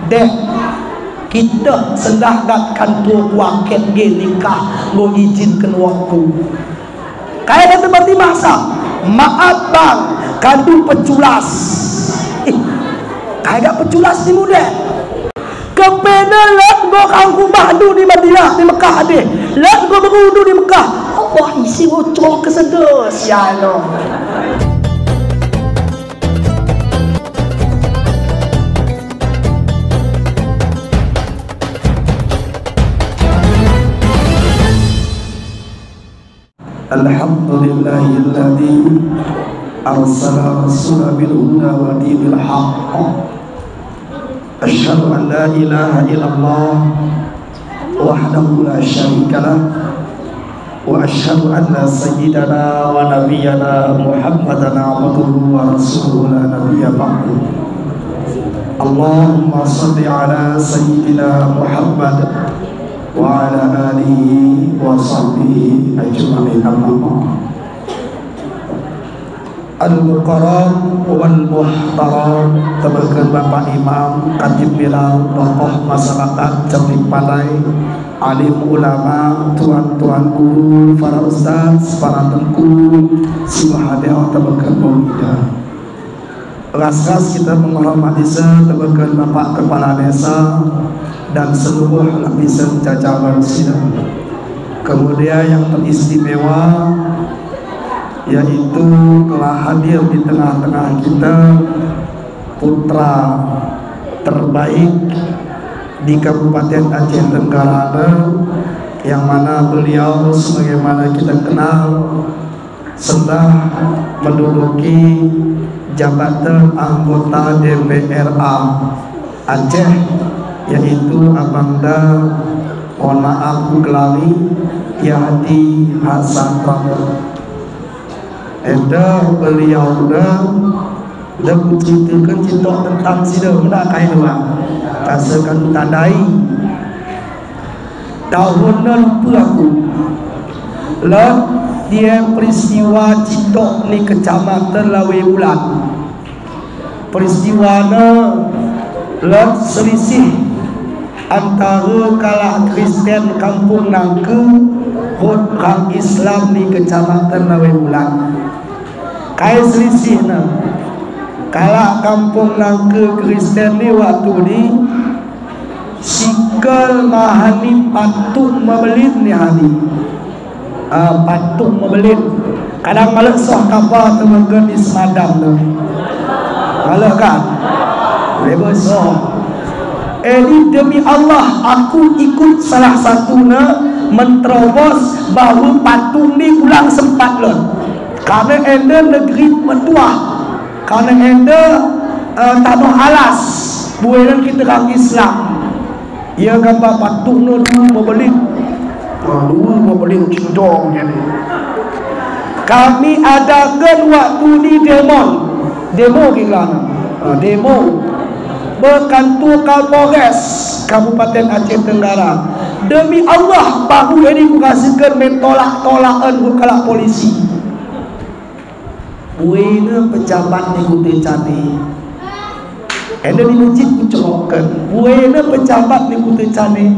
dek kita sendah kat kantor waket ge nikah go izinkan waktu kaya kata berarti masa maaf bang kandung peculas kaya peculas ni muda kepena let go kangku mahdu di Madinah di Mekah deh let go berudu di Mekah Allah isi bocor kesedah sialo. Alhamdulillahilladzi arsala rasulahu bil huda wa dinil haqq. Asyhadu an la ilaha illallah wahdahu la syarikalah wa asyhadu anna sayyidana wa nabiyyana Muhammadan abduhu wa rasuluhu la nabiyya ba'du. Allahumma shalli ala sayyidina Muhammad wa ala alihi wa sahbihi ajma'in. Al-Muqarram wal Muhtaram, tebakan Bapak Imam, Khatib Bilal, tokoh masyarakat Cerdik Padai, alim ulama, tuan-tuan guru, para ustaz, para tengku, subhanallah, tebakan Maulida. Ras-ras kita menghormati tebakan Bapak Kepala Desa dan seluruh lapisan jajaran sidang. Kemudian yang teristimewa yaitu telah hadir di tengah-tengah kita putra terbaik di Kabupaten Aceh Tenggara, yang mana beliau sebagaimana kita kenal sudah menduduki jabatan anggota DPRA Aceh, yaitu Abangda, mohon maaf gelali, Yahdi Hasan Ramon. Ada beliau dah ceritakan cerita tentang sida benda kain orang rasakan tandai tahun lupa aku lah dia peristiwa cerita ni kecamatan Lawe Bulan. Peristiwa lah selisih antara kalah Kristen kampung Nangke orang Islam di kecamatan Lawe Bulan. Kaya selisih kalah kampung Nangke Kristen ni waktu ni sikal mahani patung membelin ni hari patung membelin kadang malah soh kapal teman-teman di semadam tu malah kan lebar soh ini demi Allah aku ikut salah satu menterobos bahawa patung ni ulang sempat lah karena enda negeri mentua, karena enda tanah alas buairan kita orang Islam. Ia gambar patung dulu membeli cindong jadi. Kami adakan waktu di demo gila demo berkantor Kapolres Kabupaten Aceh Tenggara. Demi Allah baru ini kukasihkan mentolak-tolakan bukalah polisi. Buena pejabat ni kutu cani, ada di masjid kucokkan. Buena pejabat ni kutu cani,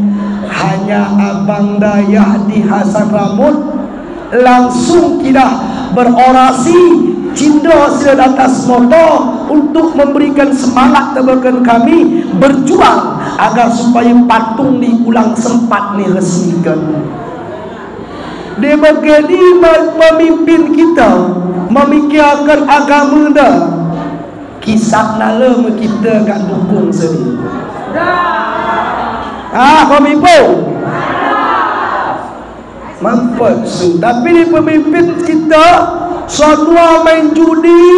hanya Abang Dayah di Hasan Ramon langsung kita berorasi cinta sila atas motor untuk memberikan semangat tebakan kami berjuang agar supaya patung diulang sempat ni resmikan. Dia begini memimpin kita memikirkan agama dah. Kisah nala kita kat dukung sendiri. Pemimpin mampu. Tapi ni pemimpin kita semua main judi,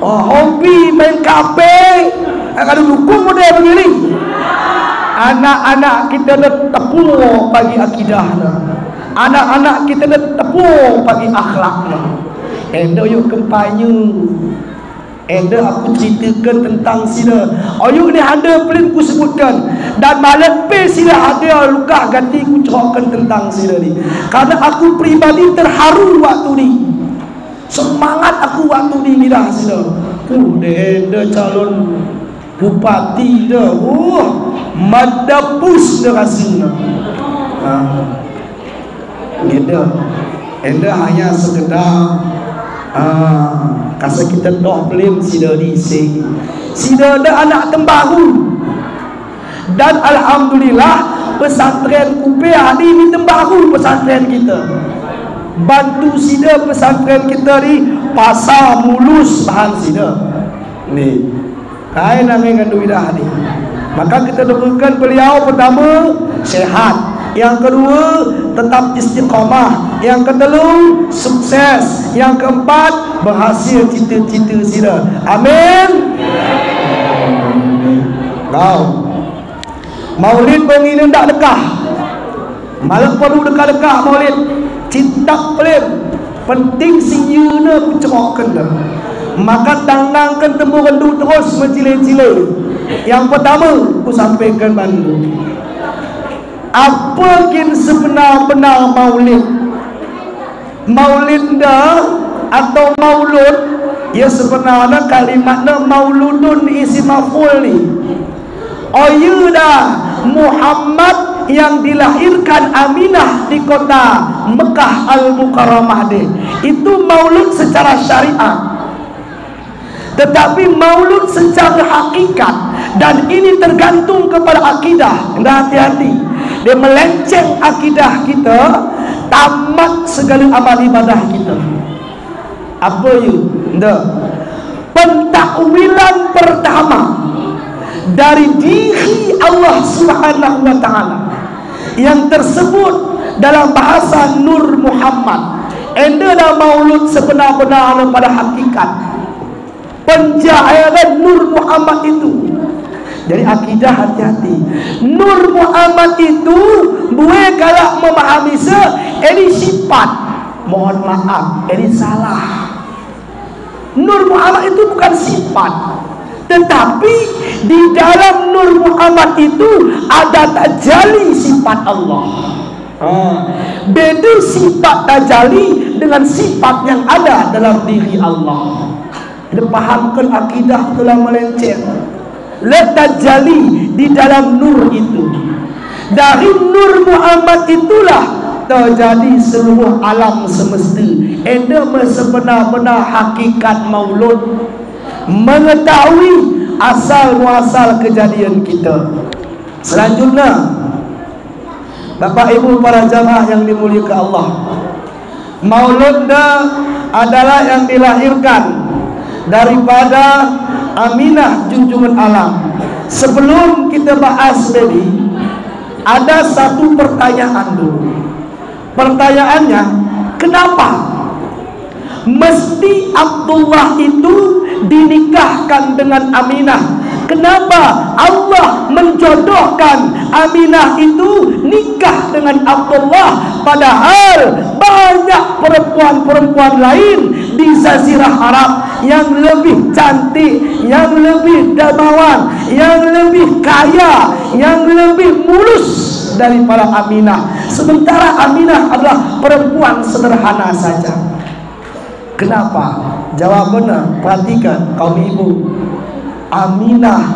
hobi main kafe. Kalau dukung model begini, anak-anak kita dah tepung bagi akidah. Anak-anak kita dah tepung bagi akhlak. Enda yuk kempanya, enda aku ceritakan tentang sila. Ayuk ni ada pelin ku sebutkan, dan malam pe sila ada luka ganti ku cerahkan tentang sila ni. Karena aku pribadi terharu waktu ni, semangat aku waktu ni dah sila. Enda calon bupati dah, madapus dah rasanya. Gitu. Enda hanya sekedar kasih kita doh pelim sida diisi. Sida ada anak tembahu. Dan alhamdulillah pesantren Kupiah ni tembahu pesantren kita. Bantu sida pesantren kita ni pasar mulus bahan sida. Ni. Kain angin ganduidah ni. Maka kita doakan beliau pertama sehat. Yang kedua tetap istiqamah. Yang kedua sukses. Yang keempat berhasil cita-cita sida. Amin. Kau Maulid begini tak dekah. Malah perlu dekah-dekah maulid. Cinta pelim. Penting sinyuna ku cerokkan dah. Maka tanangkan temu rendu terus mencile-cile. Yang pertama ku sampaikan bandu. Apa kin sebenar-benar maulid? Maulid dah atau maulud, ya sebenarnya kalimatnya mauludun isi maf'ul ni. Dah Muhammad yang dilahirkan Aminah di kota Mekah Al-Mukarramah deh. Itu maulud secara syariat. Tetapi maulud secara hakikat, dan ini tergantung kepada akidah. Anda hati-hati. Dia melenceng akidah kita, tamat segala amal ibadah kita. Apa you? Pentakwilan pertama dari diri Allah Subhanahu wa ta'ala yang tersebut dalam bahasa Nur Muhammad. Adalah maulud sebenar-benar pada hakikat pencahayaan Nur Muhammad itu. Jadi akidah hati-hati. Nur Muhammad itu boleh kalau memahami ini sifat. Mohon maaf, ini salah. Nur Muhammad itu bukan sifat. Tetapi di dalam Nur Muhammad itu ada tajalli sifat Allah. Beda sifat tajalli dengan sifat yang ada dalam diri Allah. Dipahamkan akidah telah melenceng. Tajalli di dalam nur itu. Dari Nur Muhammad itulah terjadi seluruh alam semesta. Ada sebenar-benar hakikat maulud, mengetahui asal muasal kejadian kita. Selanjutnya, Bapak Ibu para jamaah yang dimuliakan Allah, maulud adalah yang dilahirkan daripada Aminah junjungan alam. Sebelum kita bahas tadi, ada satu pertanyaan dulu. Pertanyaannya, kenapa mesti Abdullah itu dinikahkan dengan Aminah? Kenapa Allah menjodohkan Aminah itu nikah dengan Abdullah, padahal banyak perempuan-perempuan lain di Jazirah Arab yang lebih cantik, yang lebih dermawan, yang lebih kaya, yang lebih mulus daripada Aminah. Sementara Aminah adalah perempuan sederhana saja. Kenapa? Jawabannya, perhatikan kaum ibu. Aminah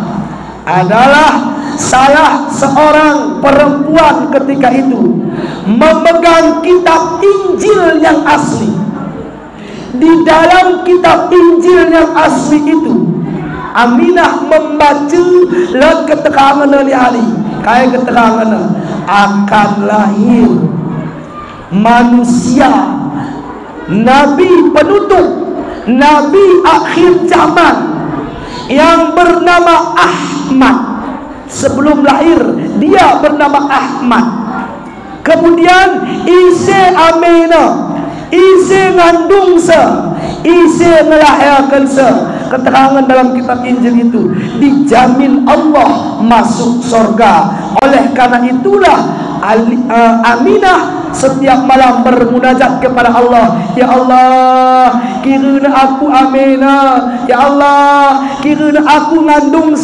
adalah salah seorang perempuan ketika itu memegang kitab Injil yang asli. Di dalam kitab Injil yang asli itu, Aminah membaca keterangan di hari, kayak keterangan akan lahir manusia, Nabi penutup, Nabi akhir zaman yang bernama Ahmad. Sebelum lahir dia bernama Ahmad. Kemudian isi Aminah, isi ngandung isi melahirkan keterangan dalam kitab Injil itu dijamin Allah masuk surga. Oleh karena itulah Aminah setiap malam bermunajat kepada Allah. Ya Allah, kirana aku Aminah. Ya Allah, kirana aku ngandung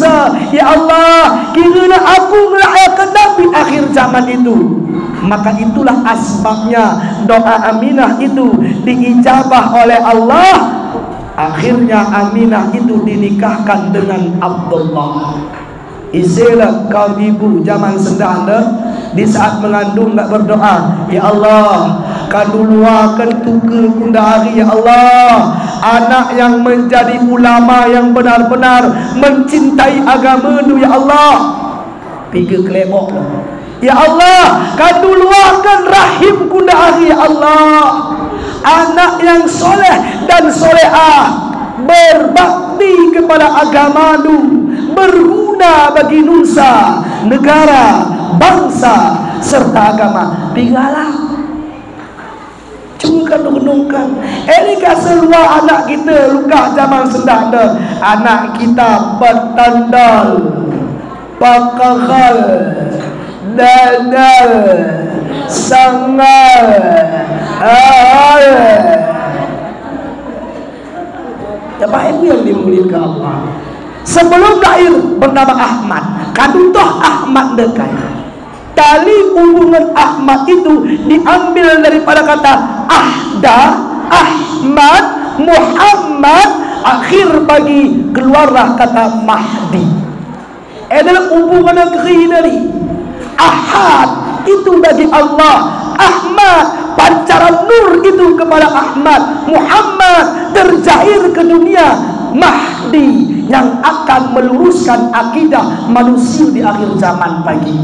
Ya Allah, kirana aku melahirkan Nabi akhir zaman itu. Maka itulah asbabnya doa Aminah itu diijabah oleh Allah. Akhirnya Aminah itu dinikahkan dengan Abdullah. Isilah kaum ibu zaman sendana di saat mengandung nak berdoa, ya Allah, kaduluakan tuker kundari, ya Allah, anak yang menjadi ulama yang benar-benar mencintai agama nu, ya Allah. Tiga kelebok, ya Allah, kaduluakan rahim kundari, ya Allah, anak yang soleh dan solehah, berbakti kepada agama nu, berguna bagi nusa, negara, bangsa serta agama. Tinggallah cungkan renungkan. Ini keseluruh anak kita luka zaman sendana, anak kita bertandal, pakahal, dadal, sangal, Bapak Ibu yang dimuliakan Allah. Sebelum lahir bernama Ahmad, kadutoh Ahmad dekai. Tali hubungan Ahmad itu diambil daripada kata Ahda, Ahmad, Muhammad, akhir bagi keluarlah kata Mahdi. Adalah hubungan negeri dari Ahad itu bagi Allah, Ahmad pancaran nur itu kepada Ahmad, Muhammad terjahir ke dunia, Mahdi yang akan meluruskan akidah manusia di akhir zaman pagi.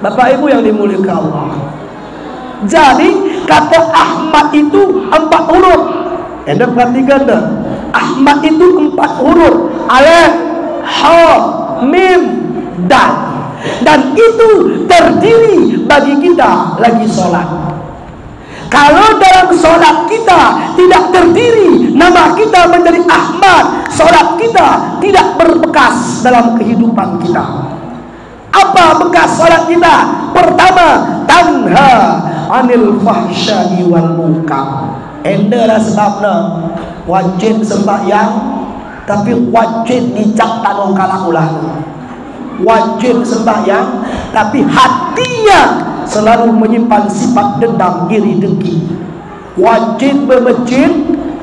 Bapak Ibu yang dimuliakan Allah. Jadi kata Ahmad itu 4 huruf. Anda perhatikan dah. Ahmad itu 4 huruf. Alif, Ha, Mim, Dal. Dan itu terdiri bagi kita lagi solat. Kalau dalam solat kita tidak terdiri nama kita menjadi Ahmad, solat kita tidak berbekas dalam kehidupan kita. Apa bekas solat kita? Pertama, tanha anil fahsyai wal munkar. Endalah sebabnya wajib sembahyang, tapi wajib dicap tanong kalah ulah. Wajib sembahyang, tapi hatinya selalu menyimpan sifat dendam, iri, dengki. Wajib bermasjid,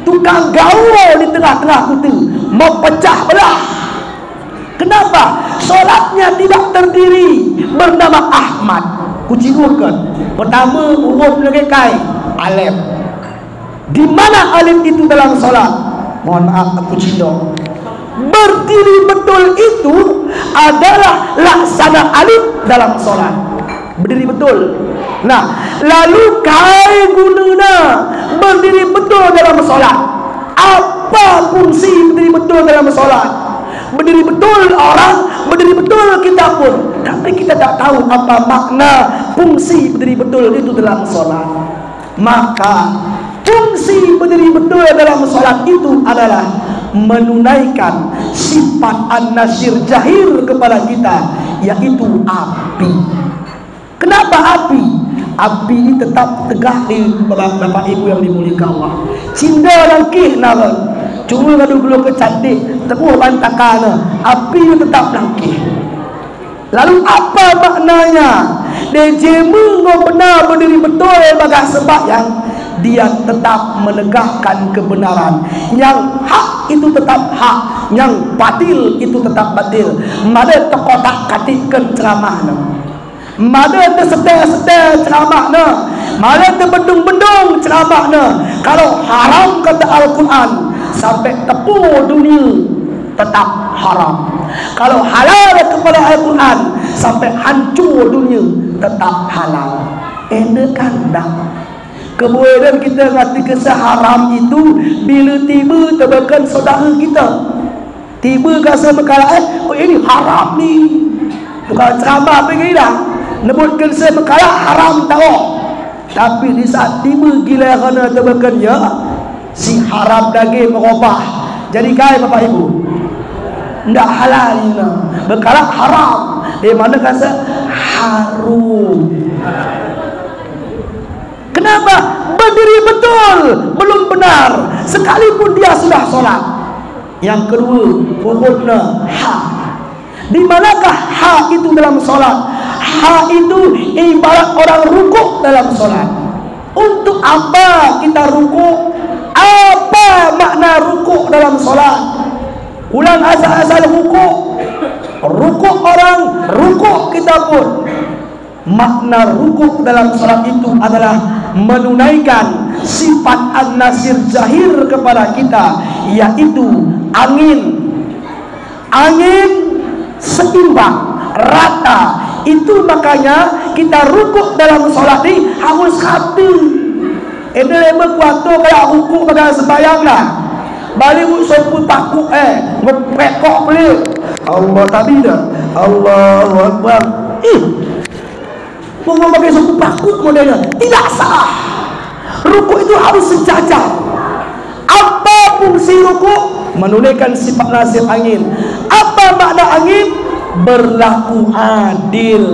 tukang gaul di tengah-tengah kutu, mau pecah belah. Kenapa? Solatnya tidak terdiri bernama Ahmad. Kucingurkan. Pertama huruf lagi kai alif. Di mana alif itu dalam solat? Mohon maaf aku cindong. Berdiri betul itu adalah laksana alif dalam solat. Berdiri betul. Nah, lalu kai gunana berdiri betul dalam solat. Apa fungsi berdiri betul dalam solat? Berdiri betul orang, berdiri betul kita pun, tapi kita tak tahu apa makna fungsi berdiri betul itu dalam solat. Maka fungsi berdiri betul dalam solat itu adalah menunaikan sifat an-nasir jahir kepada kita, yaitu api. Kenapa api? Api ini tetap tegak di Bapak Ibu yang dimuliakan Allah. Cinta langkih naran. Cuma kalau belum kecantik, tepuh bantakan, api tetap langkih. Lalu apa maknanya? Dia jemu benar berdiri betul bagai sembahyang, dia tetap menegakkan kebenaran. Yang hak itu tetap hak, yang batil itu tetap batil. Mada terkotak katikkan ceramahnya, mada tersetel-setel ceramahnya, mada terbendung-bendung ceramahnya. Kalau haram kata Al-Quran, sampai tepuk dunia tetap haram. Kalau halal kepada Al-Quran, sampai hancur dunia tetap halal. Enakan dah. Kemudian kita ngerti kisah haram itu bila tiba tebakan saudara kita, tiba rasa mekalaan, oh ini haram ni, bukan ceramah pergi dah nebutkan saya mekalah haram tahu. Tapi di saat tiba gila kerana tebakan ya, si haram daging merubah jadi kaya Bapak Ibu, tidak halal ni, berkalak haram. Di mana kata harum. Kenapa? Berdiri betul belum benar sekalipun dia sudah solat. Yang kedua, hurufnya ha. Di manakah ha itu dalam solat? Ha itu ibarat orang rukuk dalam solat. Untuk apa kita rukuk? Apa makna rukuk dalam solat? Ulang asal-asal rukuk. Rukuk orang, rukuk kita pun. Makna rukuk dalam solat itu adalah menunaikan sifat an-nasir zahir kepada kita, yaitu angin seimbang, rata. Itu makanya kita rukuk dalam solat ni harus hati. Ini lema kuato kayak rukuk pada sembahyang lah. Balik sopu takut ngeprekok pelik. Allah tadi dah. Allahu Akbar. Mau pakai sopu takut modelnya. Tidak sah. Rukuk itu harus sejajar. Apa fungsi rukuk? Menunaikan sifat nasir angin. Apa makna angin? Berlaku adil.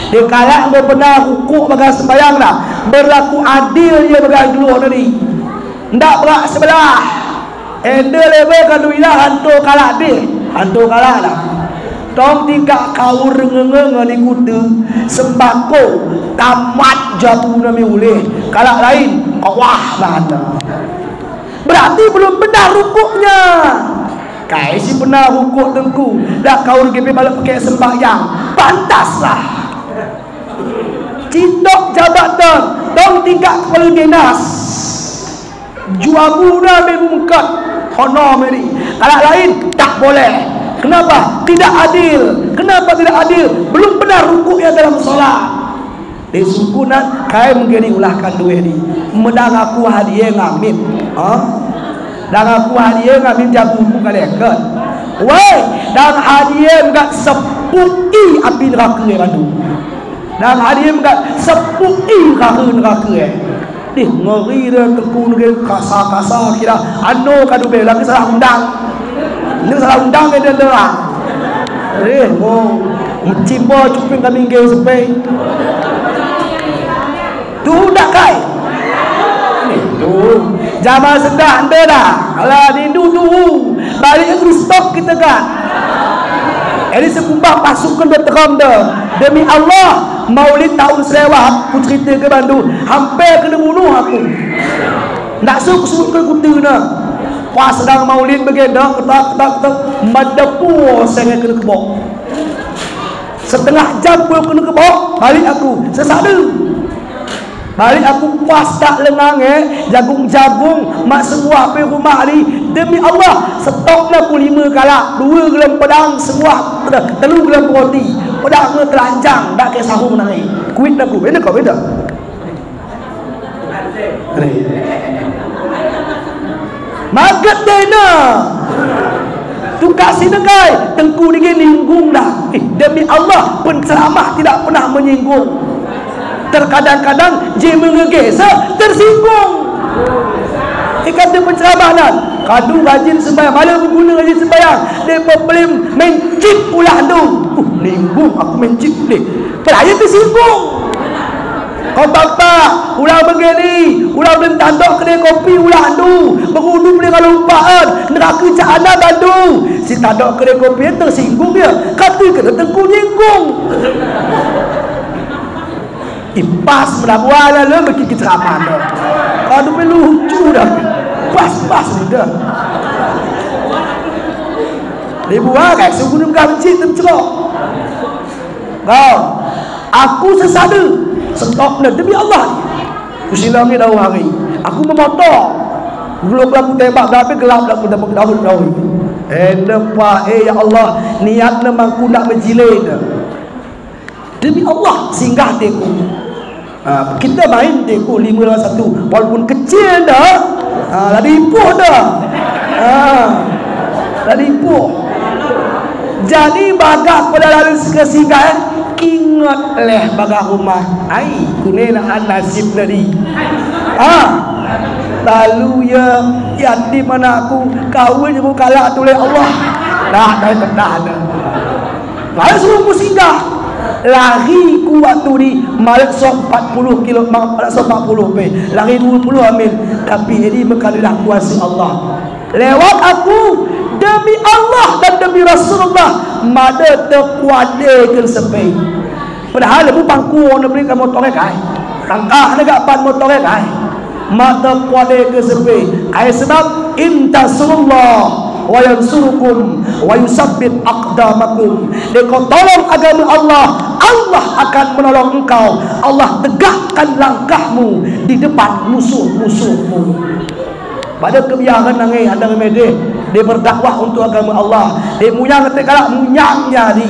Dia kalau dia pernah rukuk bagai sembahyang lah, berlaku adil dia bagai dulu tadi. Ndak berak sebelah. Ende level kalau ilah hantu kalah dia, hantu kalah lah. Tong tingkat kau rengeng ni kuda sembako tamat jatuh nami uleh. Kalau lain kawah mana? Berarti belum benar rukuknya. Kai si pernah rukuk tengku, dah kau pergi balik pakai sembahyang, pantaslah. Cindok jabatan, dong tingkat kepala dinas. Juabu dah memungkat, honor meri. Kalau lain tak boleh. Kenapa? Tidak adil. Kenapa tidak adil? Belum benar rukuknya dalam solat. Di sukunan kai menggeni ulahkan duit ni. Medang aku hadiah ngamin. Dan aku hadiah ngamin jabu muka leket. Woi, dan hadiah enggak sepui api neraka randu. Dan hadiah enggak sepui neraka ngeri dah tengku negeri kasar-kasar kira anu kadu bela ke salah undang. Ini salah undang ke dia dah. Cimbo cuping kami ngei sepai. Tu dak kai. Ni tu. Zaman sendak anda dah. Alah dindu tu. Balik ke stok kita kan. Ini sekumbang pasukan berteram dah. Demi Allah, Maulid tahun selewat aku cerita ke Bandung, hampir kena bunuh aku. Tak suka ke kutu nak. Pas sedang Maulid begeda, ketak madepu saya kena kebok. Setengah jam pun kena kebok, balik aku sesada. Balik aku pas tak lengang jagung-jagung mak semua pergi rumah ni. Demi Allah, stoknya aku 5 kalak, 2 gelam pedang semua, 3 gelam roti. Pedang ke telanjang, tak ke sahung nanti. Kuit aku, beda kau beda. Magat dena. Tu kasih negai, tengku ni ninggung dah. Demi Allah, penceramah tidak pernah menyinggung. Terkadang-kadang je mengegesah tersinggung. Kata penceramahan kadu rajin sembahyang, malah berguna rajin sembahyang, dia boleh mencip ulah tu. Ninggung aku mencip ni. Pelaya tersinggung. Kau bapa ulah begini, ulah belum tanduk kedai kopi ulah tu. Berundu boleh kalau upaan neraka jahanam bandu. Si tanduk kedai kopi tersinggung dia. Kata kena tengku nyinggung. Pas melabuan lah bagi ceramah dah. Kalau perlu lucu dah. Pas dah. Dia buat kan sebelum kau mencit tercerok. Kau aku sesada stoknya demi Allah. Kusilang ni dah hari. Aku memotor. Belum aku tembak tapi gelap dah aku dapat daun. Depa ya Allah, niat memang aku nak menjilid. Demi Allah singgah teku. Kita main teku 5-1 walaupun kecil dah. Lari ipuh dah. Lari ipuh. Jadi bagak pada lalu singgah ingat leh bagak rumah. Ai kunena nasib tadi. Lalu ya di mana aku kawin aku kalah tu oleh Allah. Dah lalu suruh singgah. Lari kuat tu di malam 40 kilo, malam 40 pe. Lari 20 amin. Tapi jadi mengkalilah kuasa Allah. Lewat aku demi Allah dan demi Rasulullah mada terkuadekan sampai. Padahal lebu pangku nak beli motor kai. Tangkah nak ban motor kai. Mata kuadekan sampai. Ai sebab intasurullah wa yansurukum wa yusabbit aqdamakum. Kau tolong agama Allah, Allah akan menolong engkau. Allah tegakkan langkahmu di depan musuh-musuhmu. Pada kebiasaan nangai ada remedi dia berdakwah untuk agama Allah. Dia munyang ketika munyangnya ni.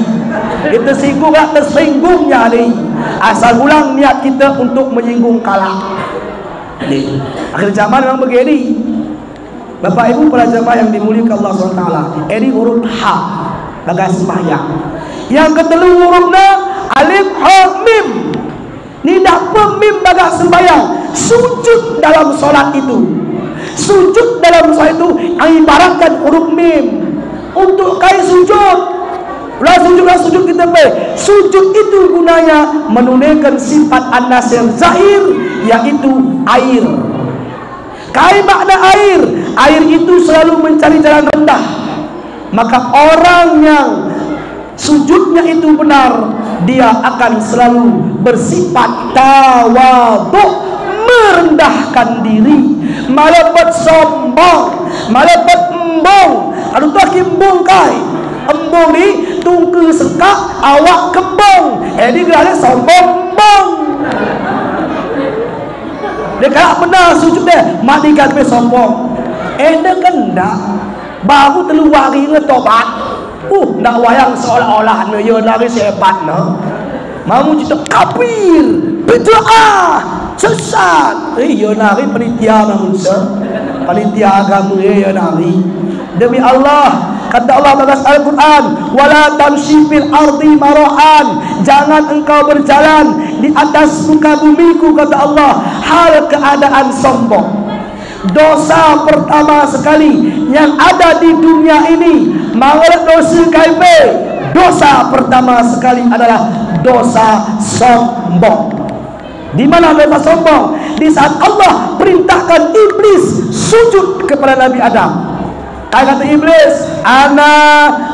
Dia tersinggung tak tersinggungnya ni. Asal ulang niat kita untuk menyinggung kalah. Ni akhir zaman memang begini. Bapak Ibu para jemaah yang dimuliakan Allah SWT, ini huruf H bagai sembahyang. Yang kedua hurufnya alif ha mim. Ni dak mim bagai sembahyang. Sujud dalam solat itu. Sujud dalam solat itu ibaratkan huruf mim. Untuk kai sujud. Ulah sujud kita pe. Sujud itu gunanya menunaikan sifat an-nasir zahir, yaitu air. Kai makna air. Air itu selalu mencari jalan rendah. Maka orang yang sujudnya itu benar, dia akan selalu bersifat tawadhu, merendahkan diri, malabat sombong, malabat embong. Kalau tu kimbong kai, embong ni tungku sekak awak kembong. Dia gerak sombong embong. Dia kalau benar sujud dia mati kata sombong. Dia kendak baru terluar ringa tobat. Nak wayang seolah-olah dia lari sehebat nah. Mamu cerita kafir, bid'ah, sesat. Ya nari panitia manusia, panitia agama ya nari. Demi Allah, kata Allah dalam Al-Quran, wala tamshi fil ardi marahan. Jangan engkau berjalan di atas muka bumiku, kata Allah, hal keadaan sombong. Dosa pertama sekali yang ada di dunia ini, mengalah dosa KIP. Dosa pertama sekali adalah dosa sombong. Di mana dosa sombong? Di saat Allah perintahkan iblis sujud kepada Nabi Adam. Kata iblis, ana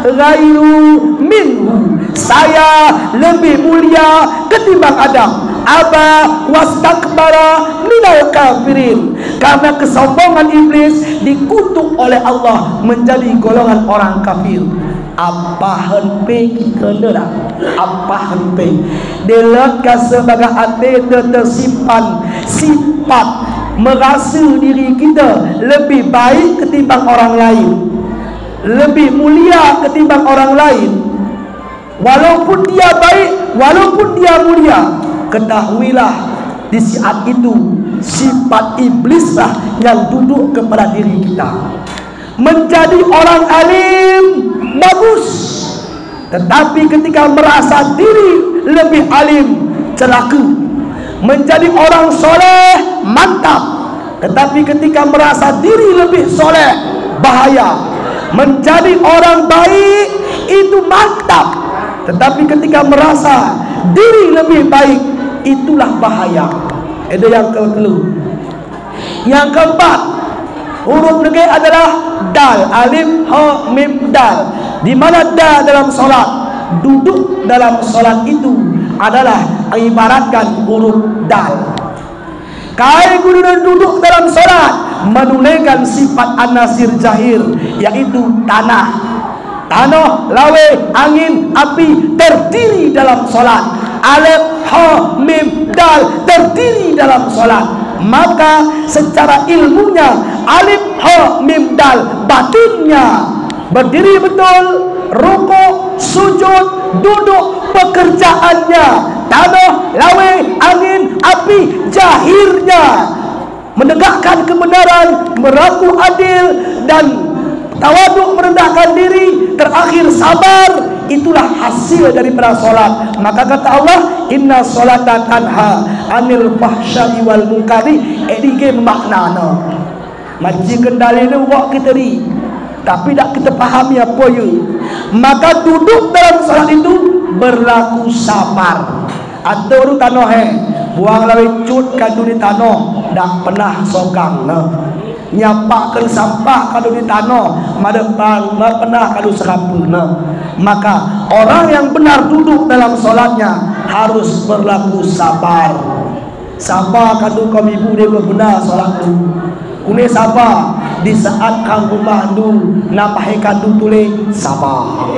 ghairu minhu, saya lebih mulia ketimbang Adam. Aba wastakbara minal kafirin. Karena kesombongan iblis dikutuk oleh Allah menjadi golongan orang kafir. Apa henpe kita dah? Apa henpe? Dia sebagai hati tersimpan sifat merasa diri kita lebih baik ketimbang orang lain, lebih mulia ketimbang orang lain. Walaupun dia baik, walaupun dia mulia, ketahuilah di saat itu sifat iblislah yang duduk kepada diri kita. Menjadi orang alim bagus, tetapi ketika merasa diri lebih alim celaka. Menjadi orang soleh mantap, tetapi ketika merasa diri lebih soleh bahaya. Menjadi orang baik itu mantap, tetapi ketika merasa diri lebih baik itulah bahaya. Itu yang kedua. Yang keempat, huruf negeri adalah dal, alif ha mim dal. Di mana dal dalam solat? Duduk dalam solat itu adalah ibaratkan huruf dal. Kai guru duduk dalam solat menunaikan sifat an-nasir zahir, yaitu tanah. Tanah, lawe, angin, api terdiri dalam solat. Alif ha mim dal terdiri dalam solat. Maka secara ilmunya alif ha mim dal batinnya berdiri betul, rukuk, sujud, duduk, pekerjaannya tanah, lawe, angin, api, jahirnya menegakkan kebenaran, berlaku adil dan tawaduk, merendahkan diri, terakhir sabar. Itulah hasil daripada solat. Maka kata Allah, inna solata tanha anil fahsya'i wal munkari. Ini maknanya maji kendali ni buat kita ni, tapi tak kita fahami apa ya. Maka duduk dalam solat itu berlaku sabar. Atau orang tanah buang lawe cut kadu di tanah, dak pernah sogang nyapakan sampah kadu di tanah, madepang dak pernah kadu serapuna. Maka orang yang benar duduk dalam solatnya harus berlaku sabar. Sabar kadu kaum ibu dia benar solat tu. Kune sabar di saat kang rumah nu nampahekan tu tulis sabar.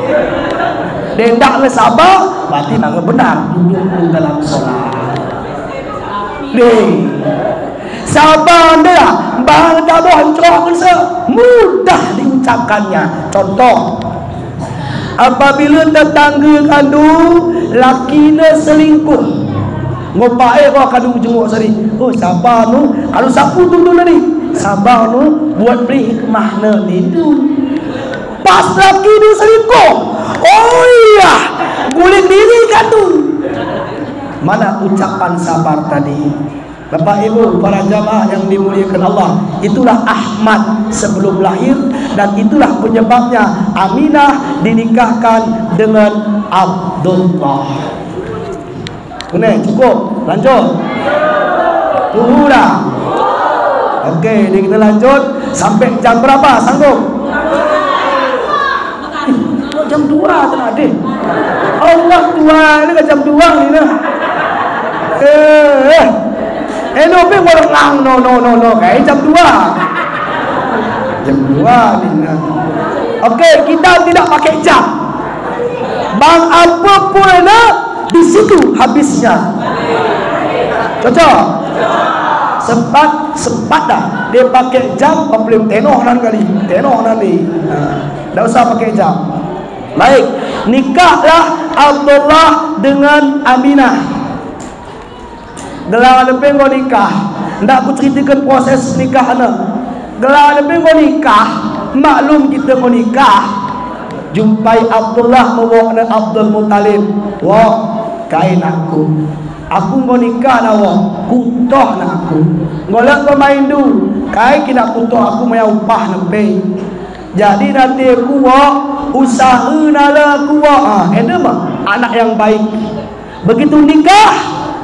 Dendak le sabar, berarti nak benar duduk dalam solat. Deh, sabar dia, bang tak boncok mudah diucapkannya. Contoh, apabila tetangga kandu lakina selingkuh, ngopai kau kandu jenguk sari. Oh sabar nu, kalau sapu tu tadi, sabar nu buat beri hikmah ni tu. Pas laki ni selingkuh, oh iya, guling diri kandu. Mana ucapan sabar tadi? Bapak Ibu para jamaah yang dimuliakan Allah, itulah Ahmad sebelum lahir, dan itulah penyebabnya Aminah dinikahkan dengan Abdullah. Benar, cukup, lanjut. Tunggu dah. Okey, ni kita lanjut sampai jam berapa? Sanggup? Jam 2 tak ada. Allah tua ni kan jam 2 ni nah. No pe orang no kayak jam 2 ni nah. Okey, kita tidak pakai jam. Bang apa pun nak di situ habisnya. Cocok? Sempat dah. Dia pakai jam problem tenoh nanti. Tak usah pakai jam. Baik, nikahlah Abdullah dengan Aminah. Gelar lebih kau nikah. Ndak aku ceritakan proses nikah anak. Gelar lebih kau nikah, maklum kita kau nikah. Jumpai Abdullah membawa Abdul Muttalib. Wah, kain aku. Aku mau nikah nak wah, kutoh nak aku. Golak pemain du, kain kena kutoh aku mau upah nempe. Jadi nanti aku wah, usaha nala aku wah. Ada mah anak yang baik. Begitu nikah,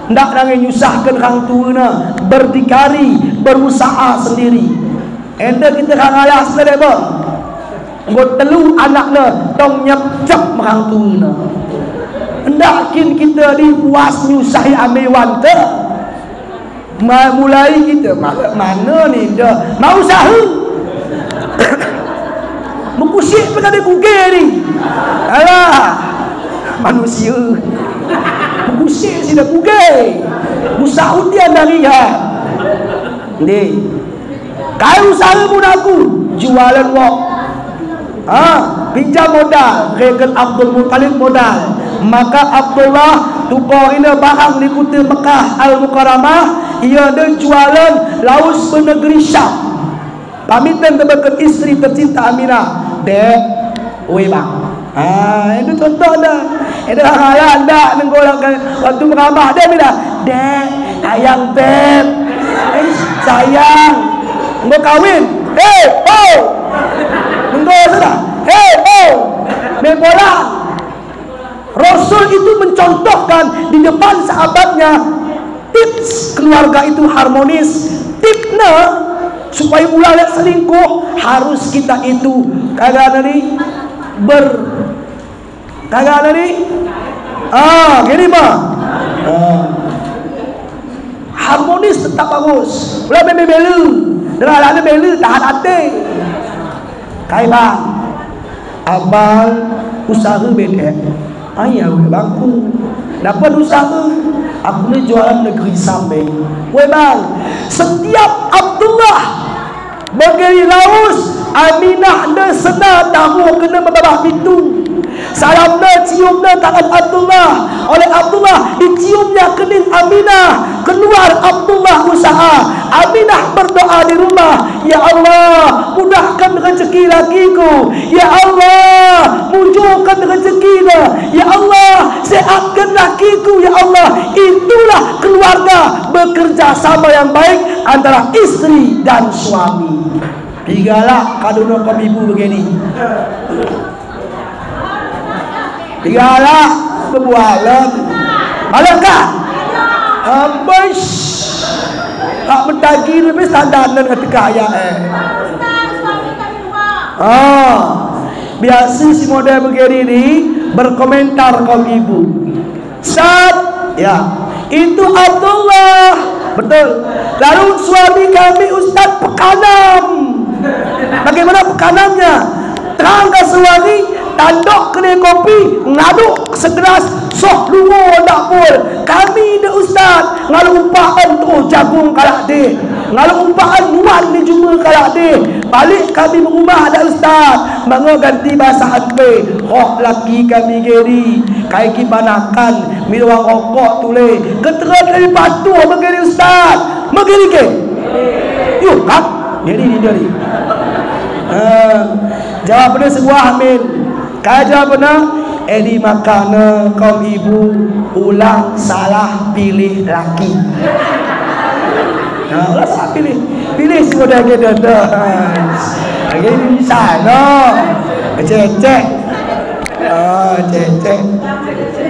ndak nangis nyusahkan orang tua na, berdikari, berusaha sendiri. Enda kita kang ayah sendiri bah. Ngot telu anak na, tong nyep-cep orang tua na. Hendakin kita dipuas nyusahi ambil wante. Mulai kita mana ni dah mau usaha. Mengkusik pun ada Google ni. Alah, manusia mengkusik sih dah Google. Usaha dia dari lihat. Ni, kau usaha pun aku jualan wak. Pinjam modal, rekan Abdul Muttalib modal. Maka Abdullah tukar ina barang di kota Mekah Al-Mukarramah. Ia ada jualan laus penegeri Syam. Pamitan terbekat isteri tercinta Aminah. Dek, oi bang. Itu contoh dah. Itu ayah anda nenggolakkan waktu meramah dia bila. Dek, ayang beb. Sayang. Mau kawin. Oh. Nenggol sudah. Main bola. Rasul itu mencontohkan di depan sahabatnya tips keluarga itu harmonis. Tipsnya supaya ulah selingkuh harus kita itu kagak gini mah harmonis tetap bagus. Ulah belu dengan ada belu tahan hati kai bang abang usaha beda ayah bangku dapat usaha aku ni jualan negeri sampai. Weh bang, setiap Abdullah bagi laus Aminah dah senang tahu kena membabah pintu. Salam dah cium dah tangan Abdullah. Oleh Abdullah diciumnya kening Aminah. Keluar Abdullah usaha. Aminah berdoa di rumah, ya Allah mudahkan rezeki lakiku. Ya Allah mujurkan rezekinya. Ya Allah sehatkan lakiku. Ya Allah, itulah keluarga bekerja sama yang baik antara istri dan suami. Tigalah kaduna kau ibu begini. Tigalah berbualan. Malakah? Habis. Tak mentagi lebih standar dan ketika ayah. Biasa si model begini ni berkomentar kaum ibu. Ustaz, ya, itu Abdullah. Betul. Lalu suami kami Ustaz pekanam. Bagaimana pekanannya? Terangkan sewari, tanduk kedai kopi, ngaduk segelas sok luar tak pun. Kami dah ustaz, ngalu umpahan tu jagung kalak deh, ngalu umpahan nuan ni cuma kalak deh. Balik kami berumah dah ustaz, mango ganti bahasa hadbe. Oh laki kami geri, kai kibanakan, minuang rokok tule. Keteran dari batu begini ustaz, begini ke? Yuk kak, geri ni dari. Jawapannya sebuah amin. Kaya jawapannya Edi makana kaum ibu ulang salah pilih laki. Ulang salah pilih si muda kita dah. Lagi bisa no. Cecek. Cecek.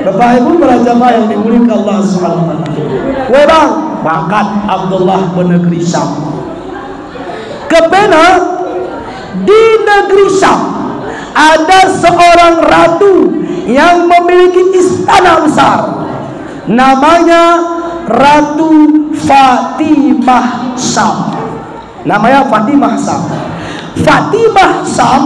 Bapak ibu para jamaah yang dimuliakan Allah Subhanahu wa taala. Wei bang, bakat Abdullah bin negeri Syam. Kepena di negeri Syam ada seorang ratu yang memiliki istana besar, namanya Ratu Fatimah Syam. Namanya Fatimah Syam. Fatimah Syam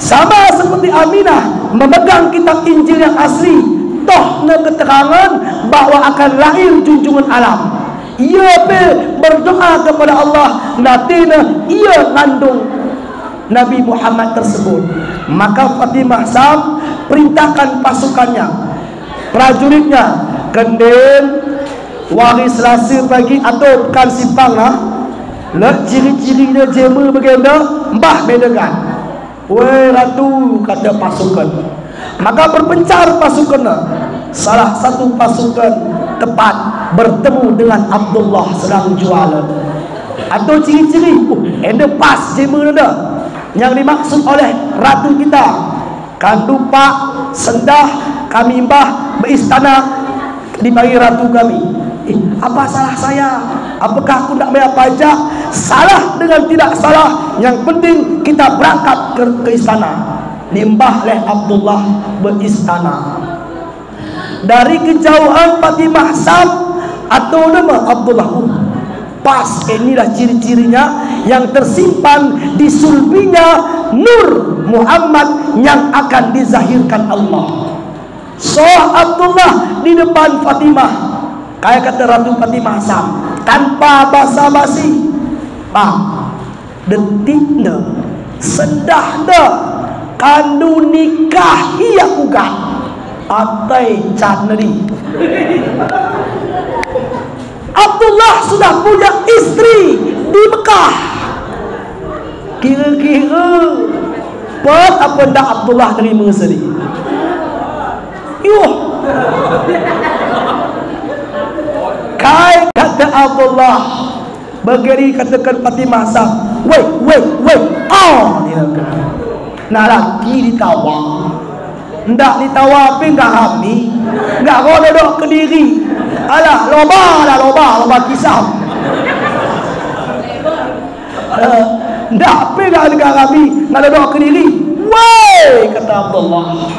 sama seperti Aminah memegang kitab Injil yang asli, toh keterangan bahwa akan lahir junjungan alam. Ia berdoa kepada Allah, natina ia ngandung Nabi Muhammad tersebut. Maka Fatimah Syam perintahkan pasukannya, prajuritnya, kenden waris lasir pagi atau pekan simpang lah. Lek ciri-cirinya jema begenda, mbah bedakan. Weh ratu, kata pasukan. Maka berpencar pasukannya. Salah satu pasukan tepat bertemu dengan Abdullah sedang jualan. Atau ciri-ciri, ada pas jema ada. Yang dimaksud oleh ratu kita, kandupak, sendah, kami mbah beristana dibagi ratu kami. Apa salah saya? Apakah aku nak bayar pajak? Salah dengan tidak salah, yang penting kita berangkat ke istana. Limbah leh Abdullah beristana. Dari kejauhan Fatimah Syam atau nama Abdullah, pas inilah ciri-cirinya yang tersimpan di sulbinya nur Muhammad yang akan dizahirkan Allah. Abdullah di depan Fatimah, kayak kata Ratu Fatimah Syam, tanpa basa-basi, bang detiknya sedahnya kandu nikahi aku kan atai caneri. Abdullah sudah punya istri di Mekah. Kira-kira buat apa ndak Abdullah terima sedih? Yuh. Kai kata Abdullah, begini katakan Fatimah Syam, wait, dia kata, nak laki ditawar, ndak ditawar apa enggak hami, enggak kau duduk ke diri, alah loba kisah, ndak apa enggak dengar hami, enggak duduk ke diri, weh kata Abdullah,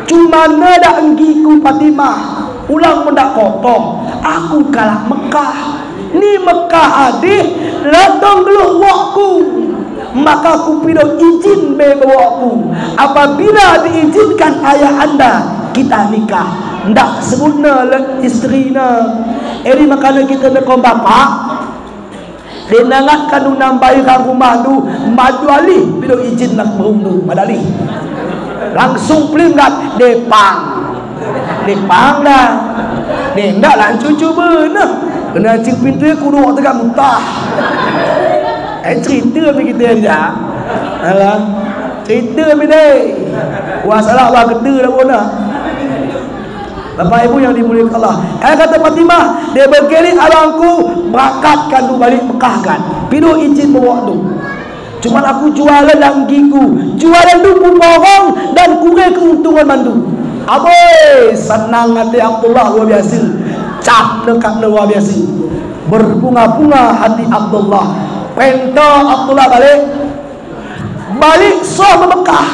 cuma nada enggiku Fatimah, ulang mendak kotor. Aku kalah Mekah. Ni Mekah adik latang geluh wakku. Maka aku pido izin bebawaku. Apabila diizinkan ayah anda, kita nikah. Ndak sebutna isteri na. Eri makana kita nak bapak. Dia nangat kanu nambai kang rumah tu madu alih pido izin nak berundu madali. Langsung pelingat depang dah. Dia ndak lah cucu benar. Kena cik pintu kudu waktu kat muntah. Cerita apa kita dia. Alah. Cerita apa dia. Wah salah wah kata dah pun dah. Bapak ibu yang dimuliakan Allah. Kata Fatimah, dia berkeli abangku berakatkan tu balik Mekah kan. Pido izin bawa tu. Cuma aku jualan langgiku. Jualan tu pun borong dan kurang keuntungan mandu. Aboy, senang hati Abdullah luar biasa. Cap dekat luar biasa. Berbunga-bunga hati Abdullah. Penta Abdullah balik soh ke Mekah.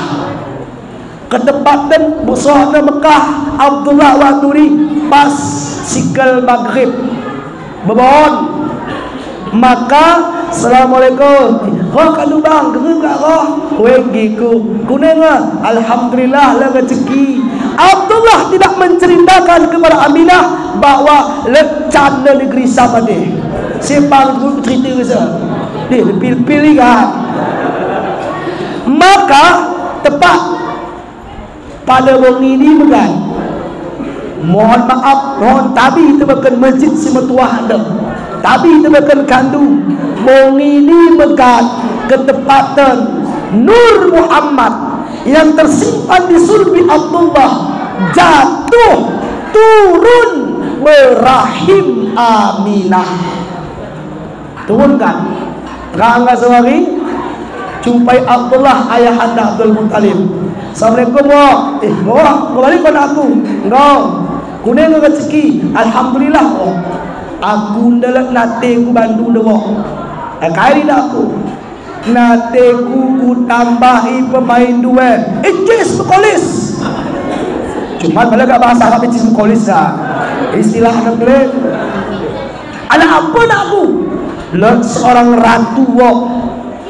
Ke tempat dan soh ke Mekah. Abdullah waturi pas sikal maghrib. Bebon. Maka assalamualaikum. Roh kan bang, gerung kat roh. Wengi ku nenga. Alhamdulillah lah rezeki. Abdullah tidak menceritakan kepada Aminah bahawa lecan negeri Syam ada. Siapa tu cerita ke saya? Dia pil-pil kan. Maka tepat pada wengi ni bukan. Mohon maaf, mohon tabi tebakan masjid si metuah anda. Tabi tebakan kandung. Wengi ni bekat ketepatan Nur Muhammad yang tersimpan di sulbi Abdullah jatuh turun berahim Aminah. Turunkan terangkan sehari jumpai Abdullah ayah anda Abdul Muttalib. Assalamualaikum wah kau balik pada aku engkau kuning rezeki. Alhamdulillah aku ndelek nate ku bantu dewa kali dah aku nate ku tambahi pemain dua Ijis Mukolis. Cuma kalau gak bahasa Arab Ijis Mukolis lah istilah anak kalian. Anak apa nak aku seorang ratu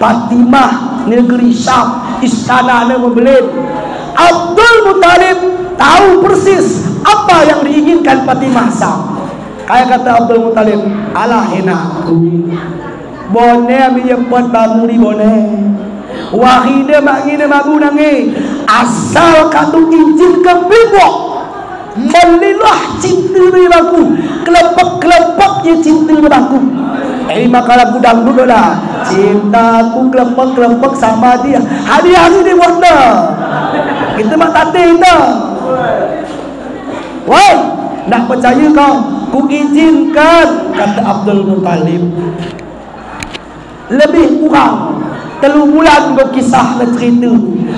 Fatimah negeri Syam istana yang membelin. Abdul Muttalib tahu persis apa yang diinginkan Fatimah Syam. Kayak kata Abdul Muttalib, alah enakku bone ambil jemput bangun di bone wahida makina mabu nangi asal kandung izin ke bibok melilah cinta ni aku kelepek-kelepeknya cinta ni aku. Maka lagu dangdut lah cintaku kelepek-kelepek sama dia hari-hari dia buat dah kita mak tating dah. Woi nak percaya kau ku izinkan kata Abdul Muttalib lebih kurang 3 bulan kau kisah dan cerita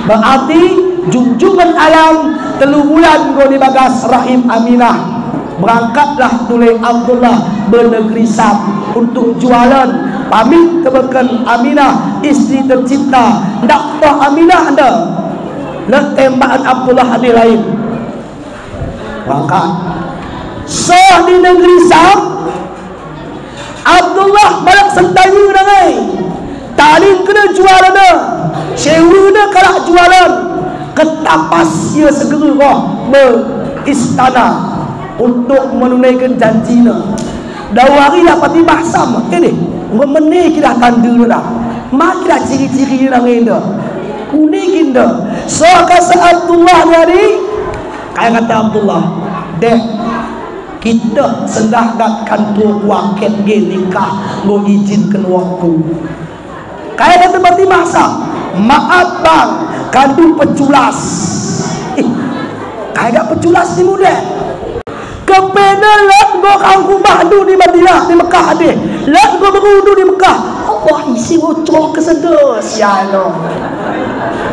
berarti junjungan alam 3 bulan kau di bagas rahim Aminah. Berangkatlah tulis Abdullah bernegeri Syam untuk jualan. Pamit kebekan Aminah isteri tercinta. Ndak tahu Aminah anda nak tembakan Abdullah ada lain. Berangkat sah di negeri Syam. Abdullah balak sentanya nangai talin kena jualan dah sewa dah kalak jualan ketapas ia segera roh beristana untuk menunaikan janjinya. Dah hari dah pati bahsam ni meneh kita tanda dah mak kita ciri-ciri nang enda kuning enda so kasa Abdullah ni kayak kata Abdullah dek kita sendah kat kantor wakil nikah mau izinkan waktu kayak kata pati bahsam maaf bang kandung peculas kayak peculas ni muda kepena let go kangku bahdu di Madinah di Mekah deh let go berudu di Mekah Allah isi bocor kesedah sialo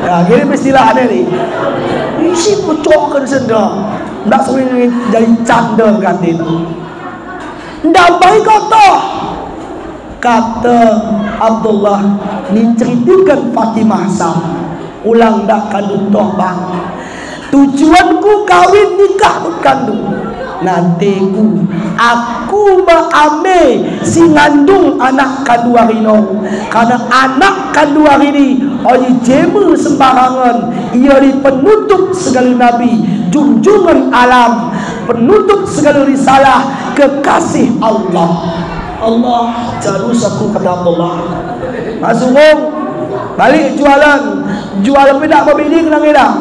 ya gini istilah ada ni isi bocor kesedah ndak suruh jadi canda ganti tu ndak baik kata Abdullah ni ceritakan Fatimah Syam ulang dak kandung toh bang tujuanku kawin nikah kandung nanti aku ambil si ngandung anak kandung Rino karena anak kandung ini oleh jema sembarangan ia di penutup segala nabi junjungan alam penutup segala risalah kekasih Allah jalus aku kata Abdullah masuk balik jualan pedak berbini kena ngedah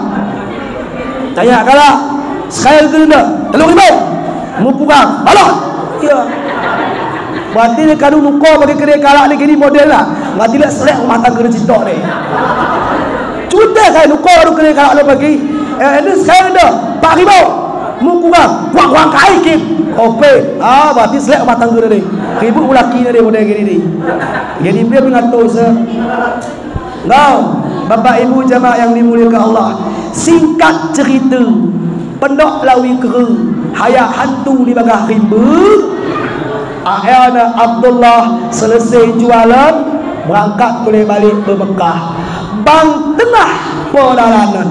tanya kalah sekali kena 3,000 mu kurang balon ya berarti dia kadu nuko bagi kedai kalak ni gini model lah berarti dia selek rumah tangga dia cinta ni cuta saya nuko baru kedai kalak dia bagi ini sekarang dah 4,000 mu kurang kurang kai kip kope berarti selek rumah tangga dia ni ribut lelaki dia model gini ni jadi dia mengatur Bapak ibu jamaah yang dimuliakan Allah singkat cerita pendok lawi kera hayak hantu di bagah rimba akhirnya Abdullah selesai jualan berangkat boleh balik ke Mekah bang tengah perjalanan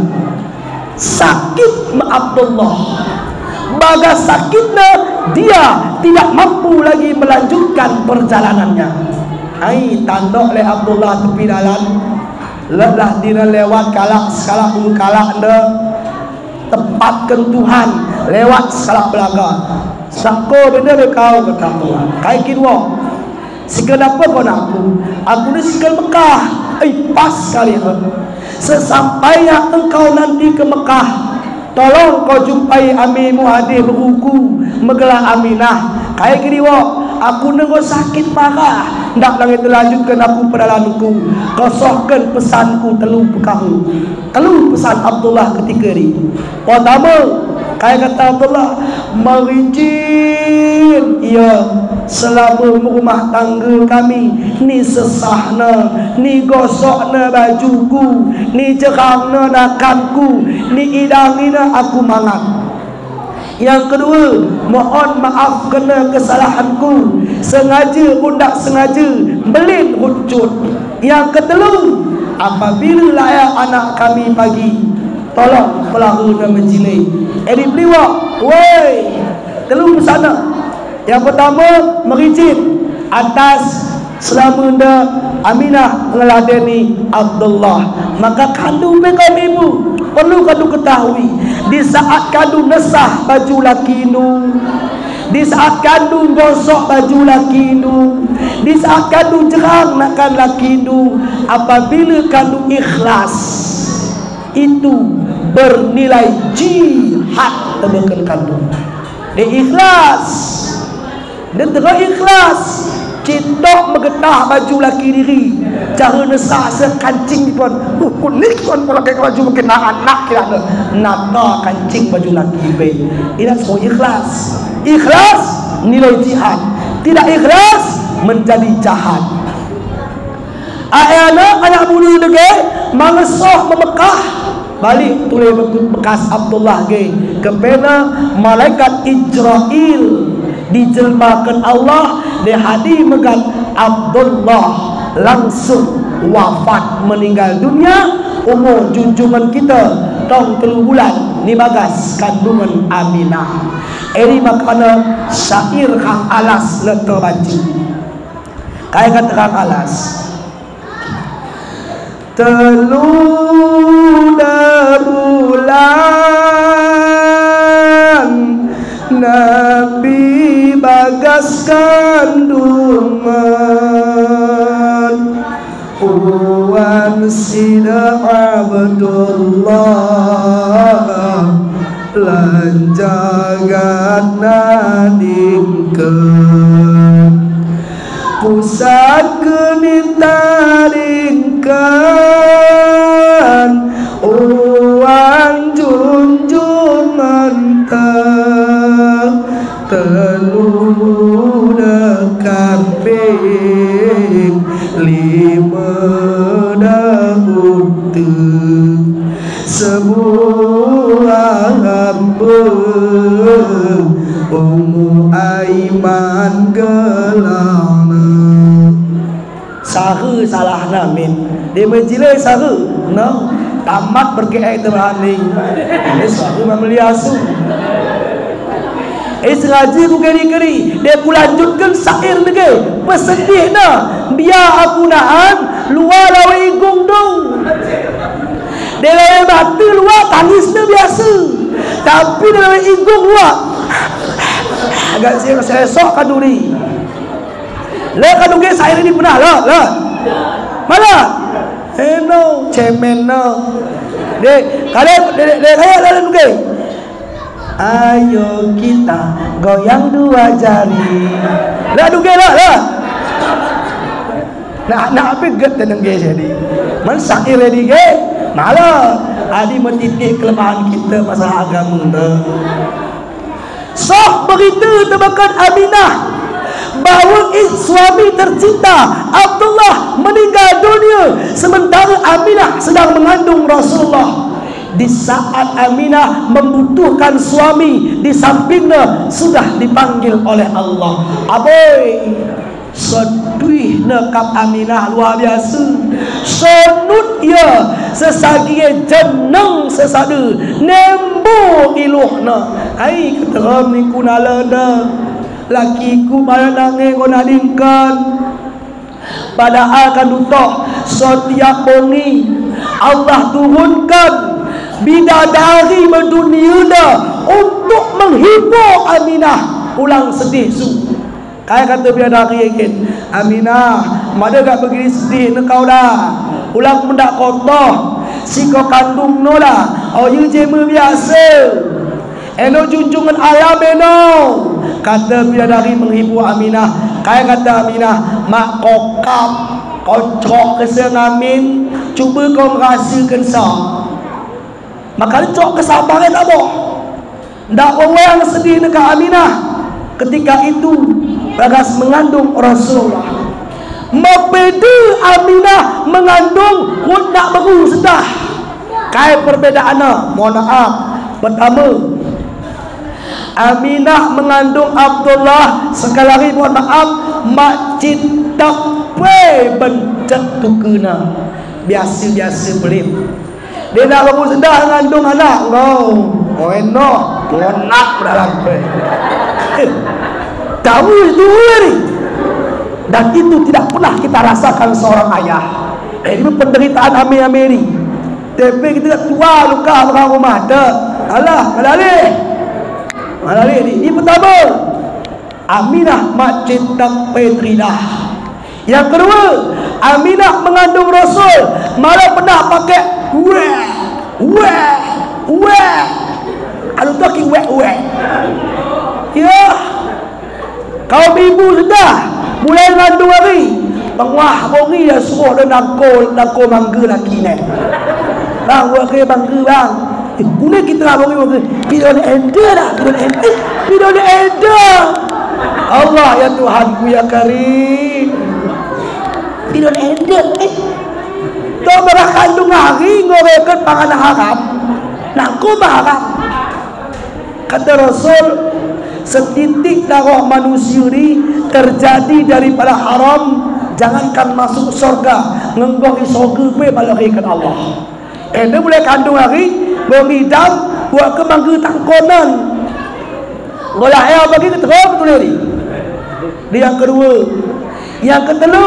sakit Abdullah bagas sakitnya dia tidak mampu lagi melanjutkan perjalanannya ai tandok le Abdullah tepi dalan lelah dina lewat kalak salah kalak anda tempatkan Tuhan lewat salah belaga sako benda le kau kata Tuhan kai kinwa sikal apa kau nak aku ni sikal Mekah pas kali sesampainya engkau nanti ke Mekah tolong kau jumpai Ami Muhadir beruku megelah Aminah kai kinwa aku nengok sakit parah ndak lagi terlanjutkan aku perjalananku kosongkan pesanku telu pesan Abdullah ketika ni pertama kaya kata Abdullah merijin ia selama rumah tangga kami ni sesahna ni gosokna bajuku ni jerangna nakanku ni idangina aku mangan. Yang kedua, mohon maaf kena kesalahanku sengaja pun tak sengaja belit rucut. Yang ketelu, apabila layak anak kami pagi tolong pelahu dan menjilai edip liwak woi telu pesana. Yang pertama merijin atas selama anda Aminah ngeladeni Abdullah, maka kandung bekam ibu perlu kadu ketahui di saat kadu nesah baju laki nu, di saat kadu gosok baju laki nu, di saat kadu jerang nakkan laki nu, apabila kadu ikhlas itu bernilai jihad tebakan kadu dia ikhlas dia terikhlas cintok mengetah baju laki diri cara nesah sekancing pun kunik pun kalau pakai baju mungkin anak kira nata kancing baju laki baik ini semua ikhlas nilai jihad tidak ikhlas menjadi jahat anak bunuh dege mengesoh memekah balik tulis bekas Abdullah ke kepena malaikat Israel dijelmakan Allah di hadi megat Abdullah langsung wafat meninggal dunia umur junjungan kita tahun 3 bulan ni bagas kandungan Aminah ini makana syair Kang Alas leto baca kaya kata Kang Alas teluda bulan Nabi bagas kandungan Uwan sida Abdullah lanjagat nadingkan pusat kenitaringkan Uwan junjungan telu dekaping 5 daun sebuah hamba Ummu Aiman gelana sahu salah namin di majlis sahu no tamat berkait terhani ini sahu memeliasu sengaja aku geri-geri dia aku lanjutkan syair lagi pesedih dah biar aku nahan luar lawa igung dong dia lawa batu luar tangis dah biasa tapi dia lawa igung luar agak saya sok kaduri lah kaduri syair ini pernah lah mana no cemen no dek kalian kayak dalam dugay ayo kita goyang 2 jari lah dugay lah nak peget dan nge jadi man syair di ge malah adi mentitik kelemahan kita masalah agama sok berita tebakan Aminah bahawa suami tercinta Abdullah meninggal dunia sementara Aminah sedang mengandung Rasulullah. Di saat Aminah membutuhkan suami, di sampingnya sudah dipanggil oleh Allah. Aboy sedih nekap Aminah luar biasa. Sonut ya sesagi jeneng sesada nembo iluhna. Ai keteram ni kunala dah lakiku mana nangis kau nadingkan padahal kan utuh setiap bengi Allah turunkan bidadari berdunia dah untuk menghibur Aminah pulang sedih su. Kaya kata bidadari again, Aminah, mana gak begini sedih ne kau dah. Ulang mendak kotor, si kau kandung no dah. Oh you jema biasa. Eno junjungan ayam eno. Kata bidadari menghibur Aminah. Kaya kata Aminah, mak kokap, kau cok kesengamin, cuba kau merasakan sah. Maka dia cok kesabaran tak boh. Ndak orang sedih dekat Aminah. Ketika itu Bagas mengandung Rasulullah. Mabeda Aminah mengandung nak baru sedah. Kaya perbedaannya, mohon maaf. Pertama, Aminah mengandung Abdullah. Sekali lagi mohon maaf, masjid takwe bencet tukuna. Biasa-biasa pelim. Dia nak baru sedah mengandung anak. Oh enak, enak dalam tahu itu ni. Dan itu tidak pernah kita rasakan seorang ayah. Ini penderitaan Amir ni. Tapi kita tua luka orang rumah dah. Alah, malali ni pertama. Aminah masjid Petridah. Yang kedua, Aminah mengandung Rasul. Malah pernah pakai Aduh tu wek. Ya. Kaum ibu sudah mulai mengandung hari. Tengah hari dah suruh dia nangkul mangga lagi ni. Bang, buat ke mangga bang. Guna kita nak bagi pidon ender dah. Pidon ender. Allah ya Tuhanku ya Karim. Pidon ender. Tu merah kandung hari ngorekan pangan haram. Nangkul haram. Kata Rasul, setitik darah manusia ni terjadi daripada haram, jangankan masuk surga, ngenggohi surga pun balarikan Allah. Dia boleh kandung hari berhidang buat ke mangga tangkonan. Golah air bagi ketera betul ni. Dia yang kedua. Yang ketiga,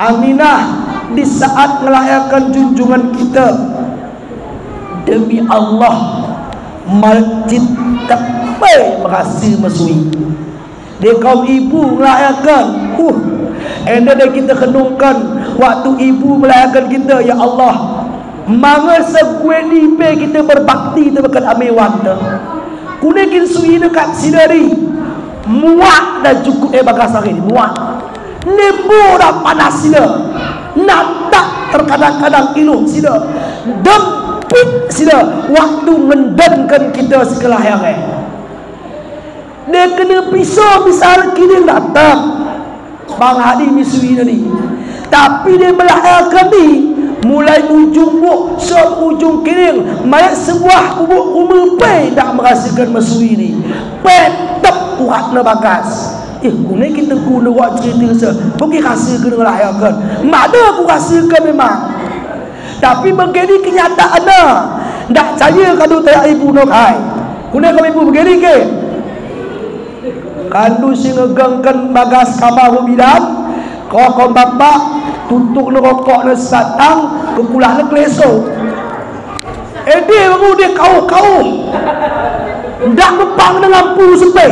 Aminah di saat melahirkan junjungan kita, demi Allah masjid Takwe berhasil mesui. Dia kaum ibu melahirkan. Enda kita kenungkan waktu ibu melahirkan kita, ya Allah. Manga segweni be kita berbakti tu dekat Amewan tu. Kunekin sui dekat sidari. Muak dah cukup bagas hari ni. Muak. Nembo dah panas sila. Natak terkadang-kadang ilu sila. Dempit sila waktu mendankan kita sekelahiran. Dia kena pisau besar kini datang Bang Hadi misui ni. Tapi dia melahirkan ni mulai ujung buk ujung kiring mayat sebuah ubuk umur pe tak merasakan mesui ni. Petep kuat na bagas. Guna kita guna buat cerita se. Pergi rasa kena melahirkan. Mana aku rasakan memang. Tapi begini kenyataannya. Tak percaya kalau tak ibu nak hai. Guna kau ibu begini ke? Kandu si ngegangkan bagas kamar bidan, kau bapak tutup rokok na satang, kekulah na kleso. Dia baru dia kau. Dak mepang dengan lampu sampai.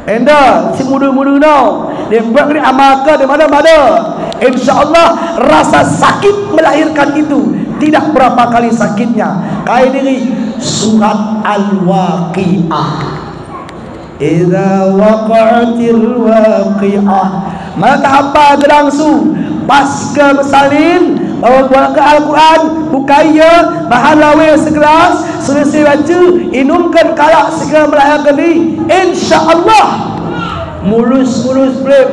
Enda si muda-muda now. Dia buat ni amalkan di mana-mana. InsyaAllah rasa sakit melahirkan itu tidak berapa kali sakitnya. Kayak diri surat Al-Waqi'ah. Idza waqa'atil waqi'ah. Mana tak apa berlangsung pasca bersalin bawa buat ke Al-Quran, bukaya bahan lawe segelas, selesai baca, inumkan kalak segera melahirkan ni, insya-Allah mulus blem.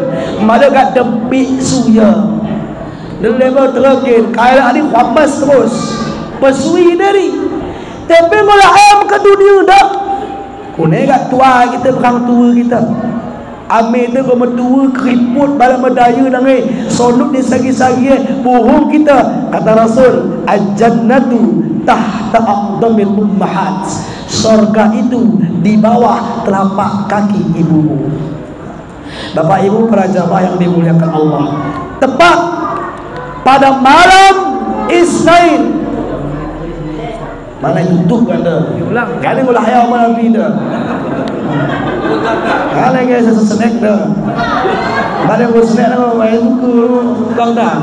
Mana kat dempik suya. Dia level terakhir kalak ni khamas terus. Pesui dari. Tapi melahirkan ke dunia dah. Kunai kat tua kita, orang tua kita. Amir tu kau mentua keriput bala medaya nangai sonuk di sagi-sagi bohong kita. Kata Rasul, al-jannatu tahta aqdamil ummahat. Surga itu di bawah telapak kaki ibumu. Bapak ibu para jamaah yang dimuliakan Allah, tepat pada malam Isnin. Mana YouTube kan dah? Kali ulah hayal malam ni dah. Kali guys snack dah. Mana gua snack dah main buku bang dah.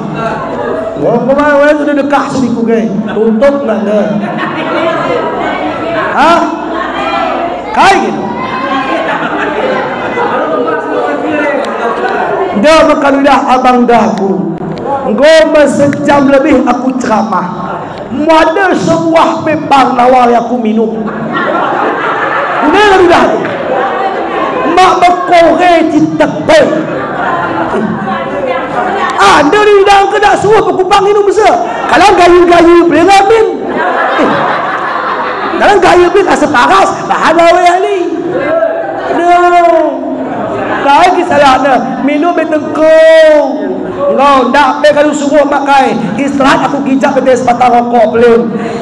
Gua kemarin sudah dekat sini ku guys. Tutup nak dah. Hah? Kai gitu. Dia berkaludah abang dahku. Gua sejam lebih aku ceramah. Ada sebuah pepang nawar yang aku minum. Udah lagi dah. Mak berkore cinta boy. Ada di dalam kena suruh pekupang minum besar. Kalau gayu-gayu boleh ngamin. Kalau gayu boleh rasa paras. Bahan bawa yang ni. Kau kisahnya minum betengkau. Engkau tak boleh kalau suruh makai. Istirahat aku kijak betul sebatang rokok belum.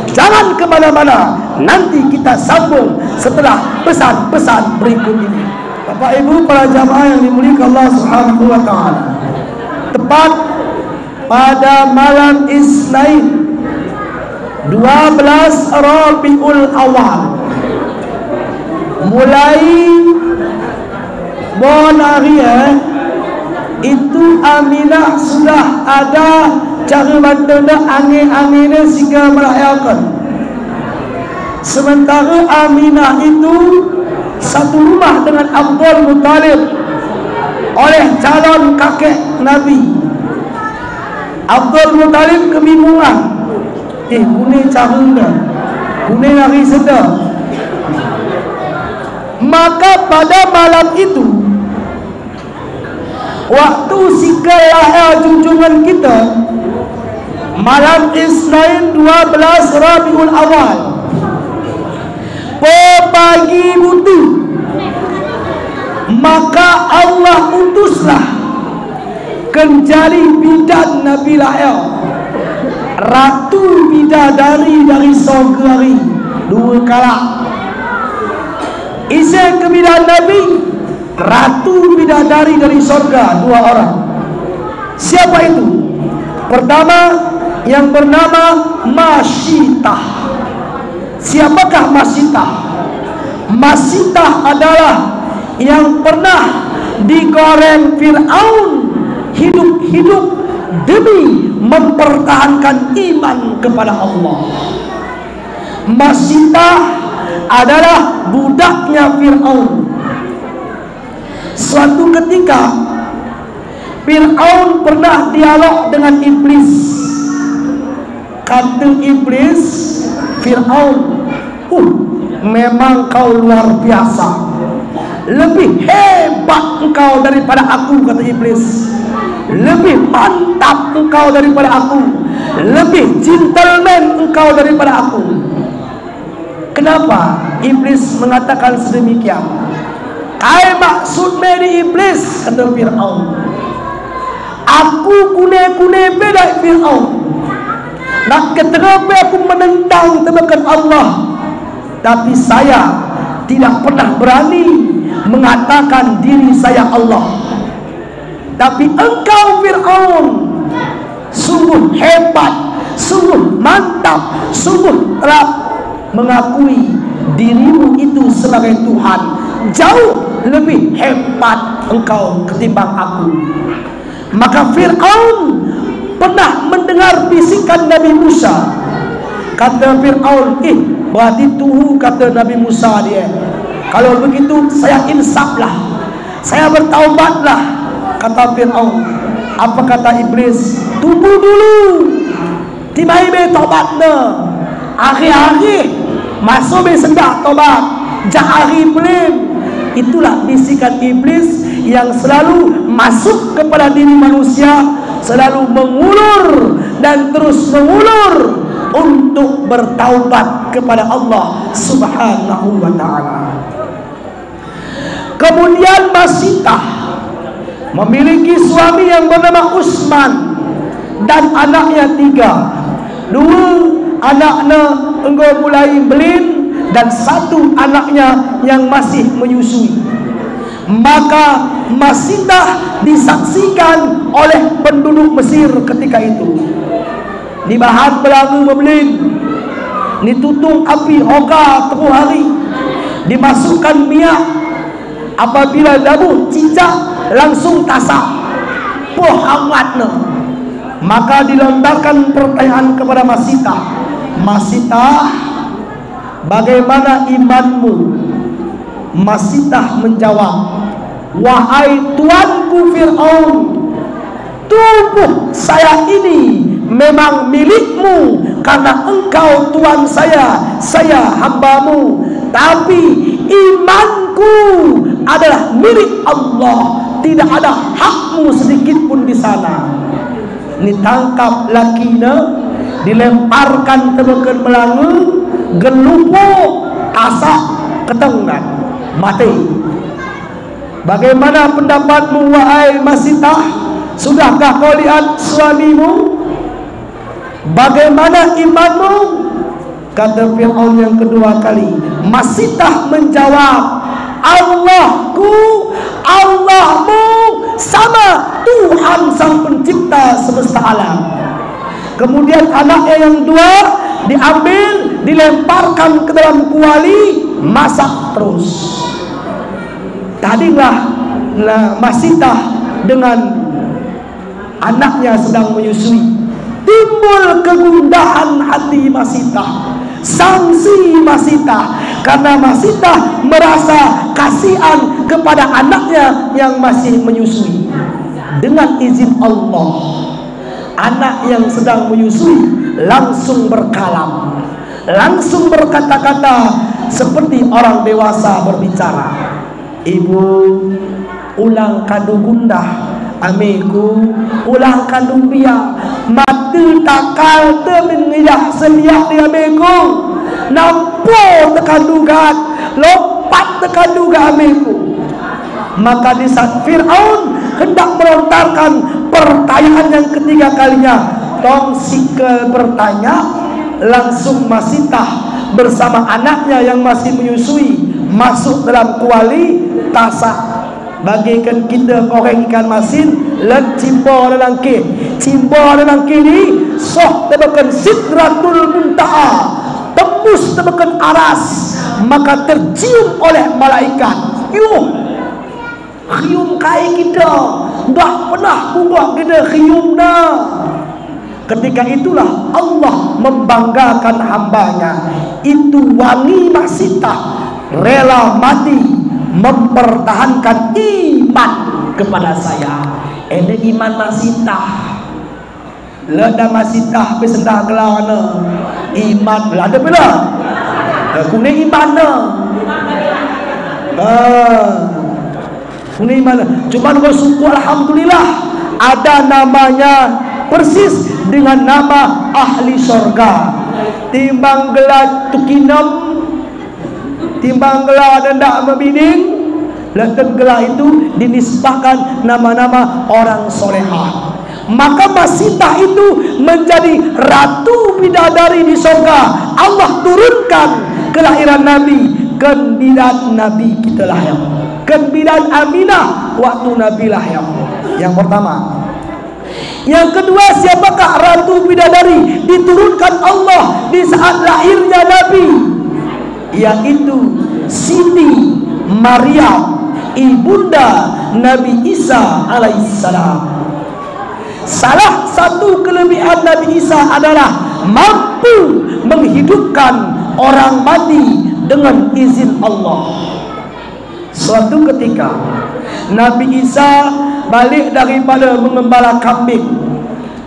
Jangan ke mana-mana. Nanti kita sambung setelah pesan-pesan berikut ini. Bapak Ibu para jamaah yang dimuliakan Allah Subhanahu wa taala. Tepat pada malam Isnin 12 Rabiul Awal. Mulai bonari itu Aminah sudah ada cara bantana angin-anginnya sehingga merayakan. Sementara Aminah itu satu rumah dengan Abdul Muttalib oleh calon kakek Nabi. Abdul Muttalib kebingungan. Kuning cara dah, kuning hari sedar. Maka pada malam itu, waktu sikal lahir junjungan kita, malam Isnin 12 Rabiul Awal, pagi butu, maka Allah utuslah kenjali bidan Nabi lahir, ratu bidadari dari surga hari, 2 kalak. Isi kebidan Nabi, ratu bidadari dari surga, 2 orang. Siapa itu? Pertama yang bernama Masyitah. Siapakah Masyitah? Masyitah adalah yang pernah digoreng Fir'aun hidup-hidup demi mempertahankan iman kepada Allah. Masyitah adalah budaknya Fir'aun. Suatu ketika Fir'aun pernah dialog dengan iblis. Kata iblis, Fir'aun, memang kau luar biasa, lebih hebat engkau daripada aku, kata iblis. Lebih mantap engkau daripada aku, lebih gentleman engkau daripada aku. Kenapa iblis mengatakan sedemikian? Kai maksud dari iblis, kata Fir'aun. Aku kune-kune beda Fir'aun. Nak keterapi aku menentang tebakan Allah, tapi saya tidak pernah berani mengatakan diri saya Allah. Tapi engkau Fir'aun sungguh hebat, sungguh mantap, sungguh telah mengakui dirimu itu sebagai Tuhan. Jauh lebih hebat engkau ketimbang aku. Maka Fir'aun pernah mendengar bisikan Nabi Musa. Kata Fir'aun, berarti tuhu, kata Nabi Musa dia. Kalau begitu saya insaflah, saya bertaubatlah. Kata Fir'aun. Apa kata iblis? Tunggu dulu, timai be taubatnya. Akhir-akhir masuk be sendak taubat, jahari belum. Itulah bisikan iblis yang selalu masuk kepada diri manusia, selalu mengulur dan terus mengulur untuk bertaubat kepada Allah Subhanahu wa ta'ala. Kemudian Masyitah memiliki suami yang bernama Utsman dan anaknya 3. 2 anaknya engkau mulai belin dan 1 anaknya yang masih menyusui. Maka Masitah disaksikan oleh penduduk Mesir ketika itu. Di bahan belanga membelin, ditutung api hoga tengah hari, dimasukkan minyak. Apabila dabuh cicak langsung tasak poh hangatna. Maka dilontarkan pertanyaan kepada Masitah, Masitah, bagaimana imanmu? Masitah menjawab, wahai tuanku Fir'aun, tubuh saya ini memang milikmu karena engkau tuan saya hambamu. Tapi imanku adalah milik Allah, tidak ada hakmu sedikit pun di sana. Ditangkap lakina, dilemparkan tebekan melangu, gelupuk, asak, ketengan, mati. Bagaimana pendapatmu wahai Masitah? Sudahkah kau lihat suamimu? Bagaimana imanmu? Kata Fir'aun yang kedua kali. Masitah menjawab, Allahku, Allahmu sama Tuhan sang pencipta semesta alam. Kemudian anaknya yang dua diambil, dilemparkan ke dalam kuali, masak terus. Tadilah Masitah dengan anaknya sedang menyusui, timbul kegundahan hati Masitah, sangsi Masitah, karena Masitah merasa kasihan kepada anaknya yang masih menyusui. Dengan izin Allah, anak yang sedang menyusui langsung berkalam, langsung berkata-kata seperti orang dewasa berbicara. Ibu, ulang kandung gundah, amiku, ulang kandung biak, mati takal temengiyak seliak di amiku, nampu tekandugat, lompat tekandugat amiku. Maka di saat Fir'aun hendak melontarkan pertanyaan yang ketiga kalinya, tong sikel bertanya, langsung Masitah bersama anaknya yang masih menyusui masuk dalam kuali, tasak bagikan kita goreng ikan masin, len cimbo dalam ke, cimbo dalam ke ni soh tebakan sidratul muntaha, tembus tebakan aras, maka tercium oleh malaikat. Khium kai kita, dah pernah buat kita khium dah. Ketika itulah Allah membanggakan hambanya. Itu wangi Masitah rela mati mempertahankan iman kepada saya. Ada iman Masitah, lada Masitah besendah gelana iman lada bila kuning iman kuning iman. Cuma kalau suku alhamdulillah ada namanya persis dengan nama ahli surga. Timbang gelar tukinem, timbang gelar dendak membining, letak gelar itu dinisbahkan nama-nama orang solehah. Maka Masitah itu menjadi ratu bidadari di surga. Allah turunkan kelahiran Nabi, kenbidan Nabi kita lahir, kenbidan Aminah waktu Nabi lahir. Yang pertama. Yang kedua, siapakah ratu bidadari diturunkan Allah di saat lahirnya Nabi? Yaitu Siti Maryam, ibunda Nabi Isa alaihissalam. Salah satu kelebihan Nabi Isa adalah mampu menghidupkan orang mati dengan izin Allah. Suatu ketika Nabi Isa balik daripada mengembala kambing,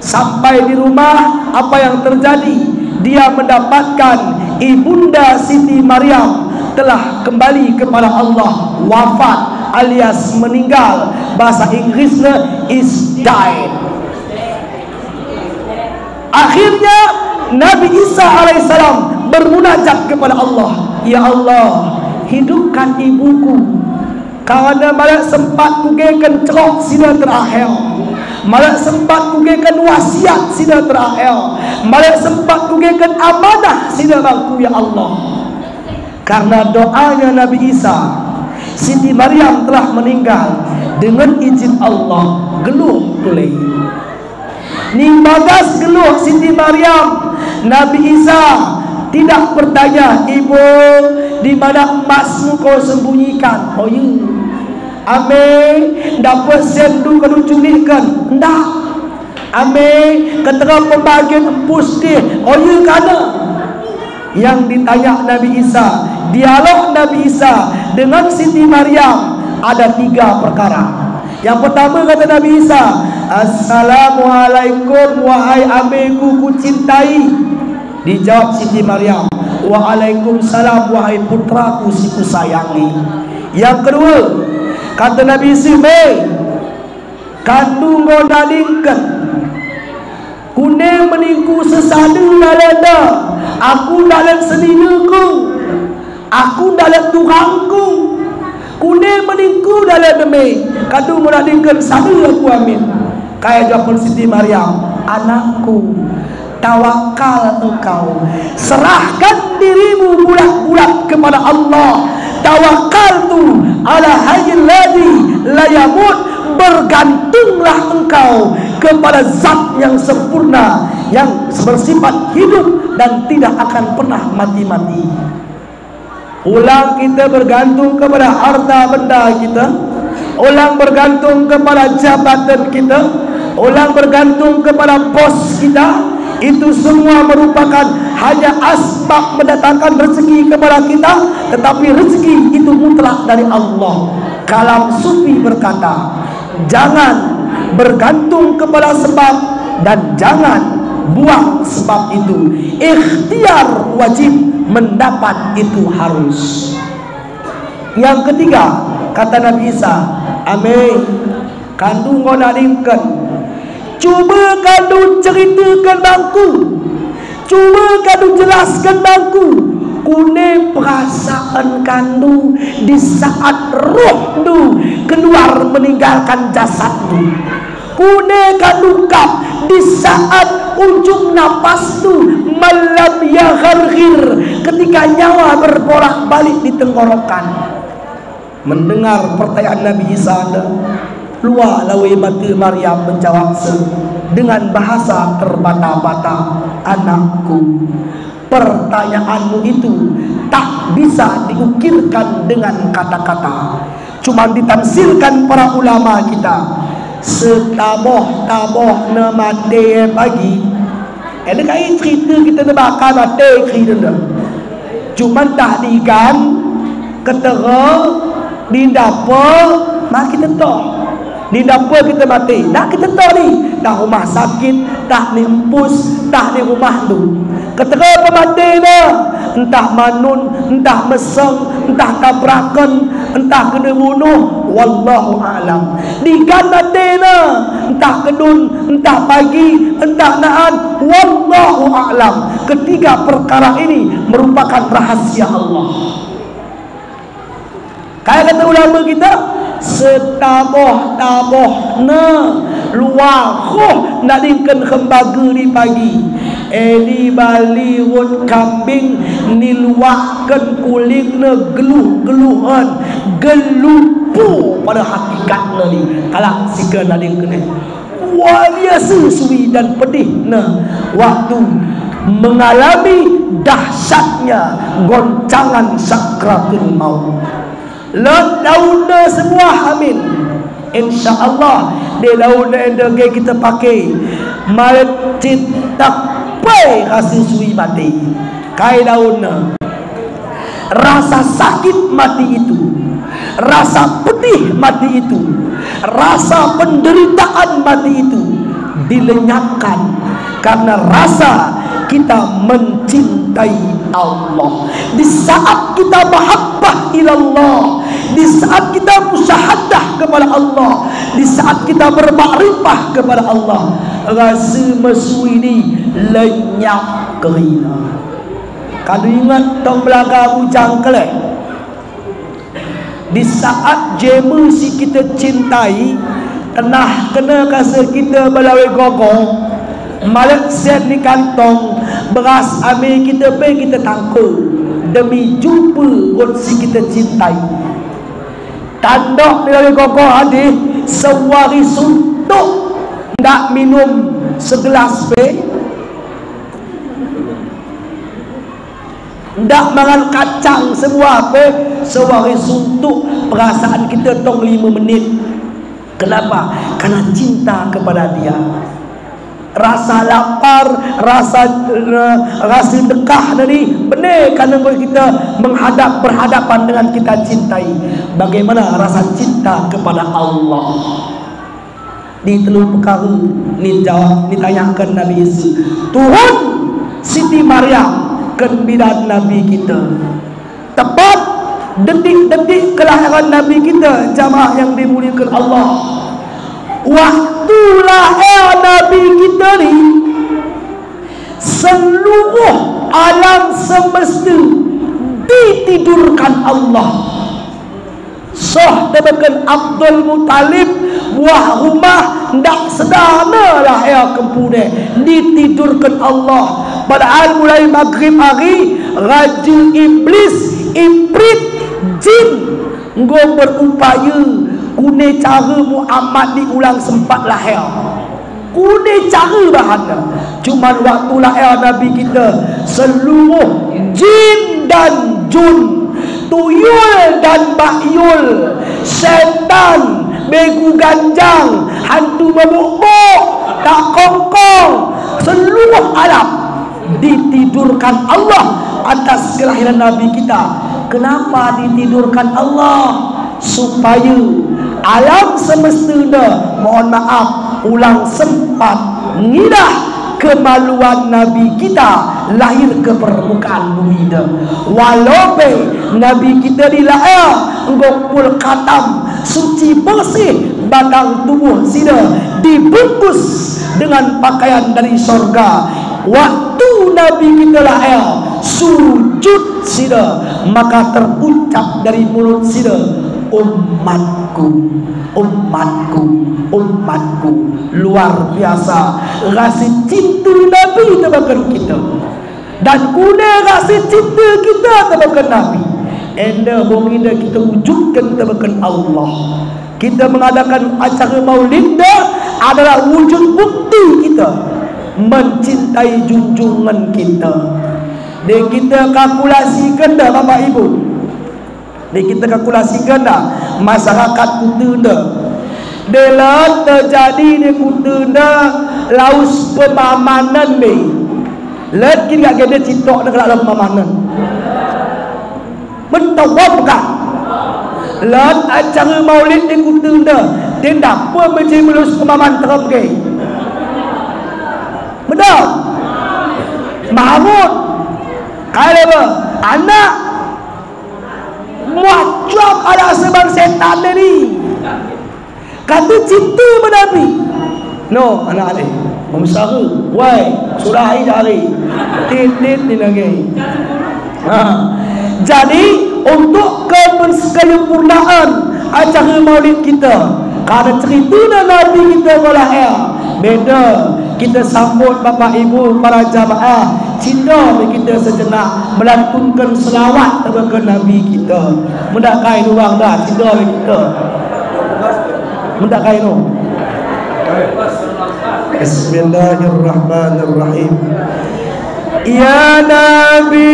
sampai di rumah, apa yang terjadi? Dia mendapatkan ibunda Siti Maryam telah kembali kepada Allah, wafat alias meninggal. Bahasa Inggrisnya is died. Akhirnya Nabi Isa alaihissalam bermunajat kepada Allah, ya Allah, hidupkan ibuku. Kerana malah sempat kugekan cerok sida terakhir, malah sempat kugekan wasiat sida terakhir, malah sempat kugekan amanah sida bangku, ya Allah. Karena doanya Nabi Isa, Siti Maryam telah meninggal. Dengan izin Allah, geluh tulai. Ning bagas geluh Siti Maryam. Nabi Isa tidak bertanya, ibu, di mana emasmu kau sembunyikan? Oh ya, ame dapat sendu kau culikkan? Enggak. Ame ketera pembagian empus dia. Oh ya, kana. Yang ditanya Nabi Isa, dialog Nabi Isa dengan Siti Maryam ada 3 perkara. Yang pertama kata Nabi Isa, Assalamualaikum wahai ameku ku cintai. Dijawab Siti Maryam, Waalaikumsalam wahai putraku si ku sayangi. Yang kedua kata Nabi Isa, kandung kau nalingkan kuning meningku sesadu nalenda. Aku dalam selingaku, aku dalam turangku, kuning meningku dalam demi kandung menalingkan sadu aku amin. Kaya jawapan Siti Maryam, anakku, tawakal engkau, serahkan dirimu bulat-bulat kepada Allah. Tawakal tu ala hayyil ladzi la yamut, bergantunglah engkau kepada zat yang sempurna, yang bersifat hidup dan tidak akan pernah mati-mati. Ulang kita bergantung kepada harta benda kita, ulang bergantung kepada jabatan kita, ulang bergantung kepada bos kita. Itu semua merupakan hanya asbab mendatangkan rezeki kepada kita, tetapi rezeki itu mutlak dari Allah. Kalam Sufi berkata, jangan bergantung kepada sebab dan jangan buang sebab itu. Ikhtiar wajib, mendapat itu harus. Yang ketiga kata Nabi Isa, amin, kandung kau nalingkan, cuba kandung ceritakan bangku, cuba kandung jelaskan bangku kuning perasaan kandung di saat roh tu keluar meninggalkan jasad tu. Kuning kandung kap di saat ujung nafas tu malam ya gharghir, ketika nyawa berbolak-balik di tenggorokan. Mendengar pertanyaan Nabi Isa, luar lawe mata Maryam menjawab dengan bahasa terbata-bata, anakku, pertanyaanmu itu tak bisa diukirkan dengan kata-kata, cuma ditafsirkan para ulama kita. Setaboh-taboh na mati pagi, ada kai cerita kita nak bakar mati cerita, cuma tak digan ketera di dapur, mak kita tahu di dapur kita mati, dah kita tahu ni, dah rumah sakit, dah ni empus, dah ni rumah tu. Ketera pemati dah, entah manun, entah meseng, entah tabrakan, entah kena bunuh, wallahu a'lam. Digan mati dah, entah kedun, entah pagi, entah naan, wallahu a'lam. Ketiga perkara ini merupakan rahasia Allah. Kayak kata ulama kita, setaboh-taboh na luar roh nak dingken kembaga di pagi, di bali rut kambing ni luahkan kulit na geluh-geluhan gelupu pada hakikatnya ni. Kalau sika nak dingken wah biasa suwi dan pedih na waktu mengalami dahsyatnya goncangan sakratul maut. Lot daunnya semua amin, insyaAllah di daunnya yang kita pakai masjid takpai kasih sui mati. Kai daunnya rasa sakit mati itu, rasa pedih mati itu, rasa penderitaan mati itu dilenyapkan karena rasa kita mencintai Allah. Di saat kita mahabbah ilallah, di saat kita musyahadah kepada Allah, di saat kita bermakrifah kepada Allah, rasa mesu ini lenyap kerana. Kalau ingat tong belakang bujang kelek, di saat jema si kita cintai tenah kena kasih kita melalui gogong, malak set di kantong, beras ambil kita pergi kita tangkap demi jumpa orang si kita cintai. Tanduk ni lagi kokoh hadis, sewari suntuk ndak minum segelas be, ndak makan kacang semua apa, sewari suntuk perasaan kita tong 5 menit. Kenapa? Karena cinta kepada dia. Rasa lapar, rasa dekah tadi benar karena kita berhadapan dengan kita cintai. Bagaimana rasa cinta kepada Allah? Di telur perkara ni jawab, ditanyakan Nabi Yesus. Turun Siti Maryam ke bidan Nabi kita. Tepat detik-detik kelahiran Nabi kita, jamaah yang dimuliakan Allah. Waktu lahir Nabi kita ni, seluruh alam semesta ditidurkan Allah. Sahabat Abdul Muttalib buah rumah ndak sedana lahir kempude, ditidurkan Allah. Padahal mulai maghrib hari raja iblis, ifrit, jin nggo berupaya guna cara Muhammad diulang sempat lahir, guna cara bahana. Cuma waktu lahir Nabi kita, seluruh jin dan jun, tuyul dan bakyul, syaitan, begu ganjang, hantu membuk-buk, tak kongkong, seluruh alam ditidurkan Allah atas kelahiran Nabi kita. Kenapa ditidurkan Allah? Supaya alam semesta dah, mohon maaf, ulang sempat ngidah kemaluan Nabi kita lahir ke permukaan bumi dah. Walaupun Nabi kita dilahir ngopul katam suci bersih, batang tubuh sida dibungkus dengan pakaian dari sorga. Waktu Nabi kita lahir sujud sida, maka terucap dari mulut sida, umatku, umatku, umatku. Luar biasa rasa cinta Nabi terbakan kita, dan guna rasa cinta kita terbakan Nabi. Enda bongina kita wujudkan terbakan Allah. Kita mengadakan acara maulid adalah wujud bukti kita mencintai junjungan kita. Dan kita kalkulasikan dah Bapak Ibu, kita kalkulasikan dah masyarakat Kutunda. Bila terjadi di Kutunda laus pemamanan ni, let kita gede citok nak lalu pemamanan. Mentawab bukan? Let acara maulid di Kutunda, tindak pun macam melus pemaman terang ke. Betul? Mahmud, kalau apa? Anak macam ada sebab setan ni kata cinta Nabi. No, anak ni memsara, wai surah hari jari tit ni lagi. Jadi untuk kesempurnaan acara maulid kita, karena cerita Nabi kita lahir beda. Kita sambut Bapak Ibu para jamaah, cinta kita sejenak melantunkan selawat kepada Nabi kita. Mudah kain orang dah cinta kita. Mudah kain tu. Bismillahirrahmanirrahim. Ya Nabi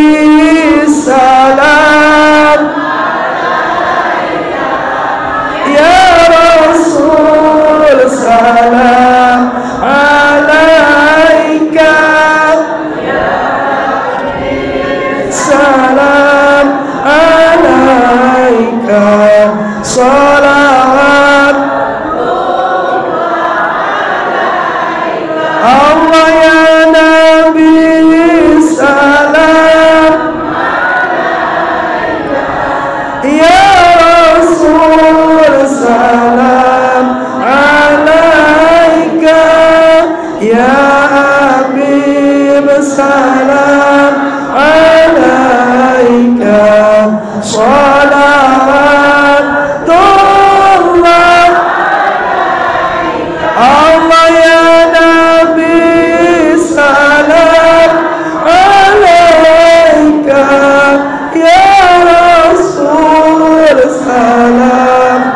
salam, ya Rasul salam alaika, salam alaika, salawat Allah ya Nabi salam, ya Rasul salam alaika, ya Habib salam alaika, salawatullah Allah ya Nabi salam alaika, ya Rasul salam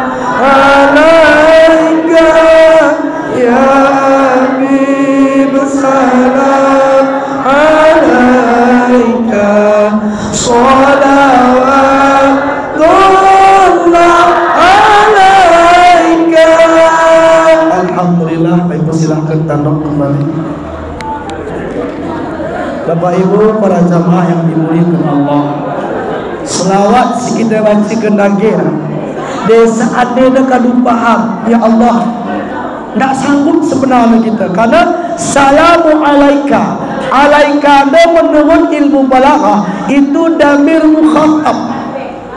Bapak Ibu para jamaah yang dimuliakan Allah, selawat si kita baca kendagir desa ada kadu paham ya Allah tak sanggup sebenarnya kita, karena salamu alaika ada menurut ilmu balaghah itu damir mukhatab,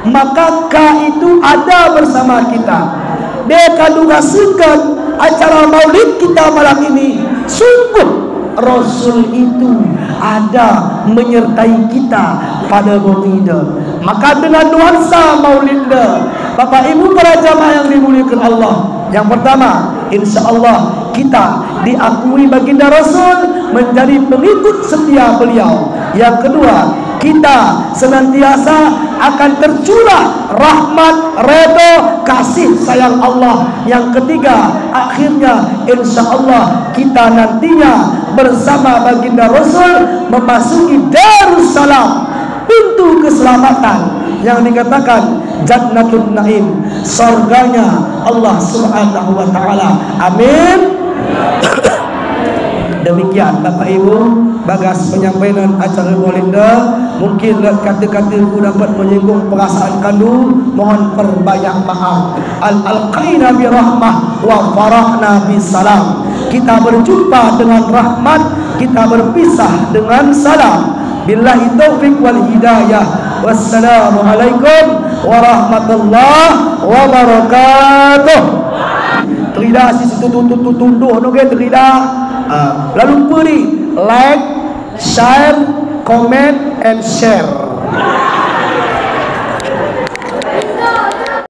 maka ka itu ada bersama kita. Dia kadu rasakan acara maulid kita malam ini, sungguh Rasul itu ada menyertai kita pada maulidnya. Maka dengan nuansa maulidnya, Bapak Ibu para jamaah yang dimuliakan Allah, yang pertama, insya Allah kita diakui baginda Rasul menjadi pengikut setia beliau. Yang kedua, kita senantiasa akan tercurah rahmat, redha, kasih sayang Allah. Yang ketiga, akhirnya insya Allah kita nantinya bersama baginda Rasul memasuki Darussalam, pintu keselamatan yang dikatakan Jannatul Naim, surganya Allah Subhanahu wa taala. Amin. Demikian Bapak Ibu bagas penyampaian acara Maulidnya. Mungkin kata-kata itu dapat menyinggung perasaan kandu, mohon perbanyak maaf. Al-alqaina bi rahmah wa farahna bi salam. Kita berjumpa dengan rahmat, kita berpisah dengan salam. Billahi taufiq wal hidayah. Wassalamualaikum warahmatullahi wabarakatuh. Terida sisi tunduh no ke terida. Lalu beri like, share, comment and share.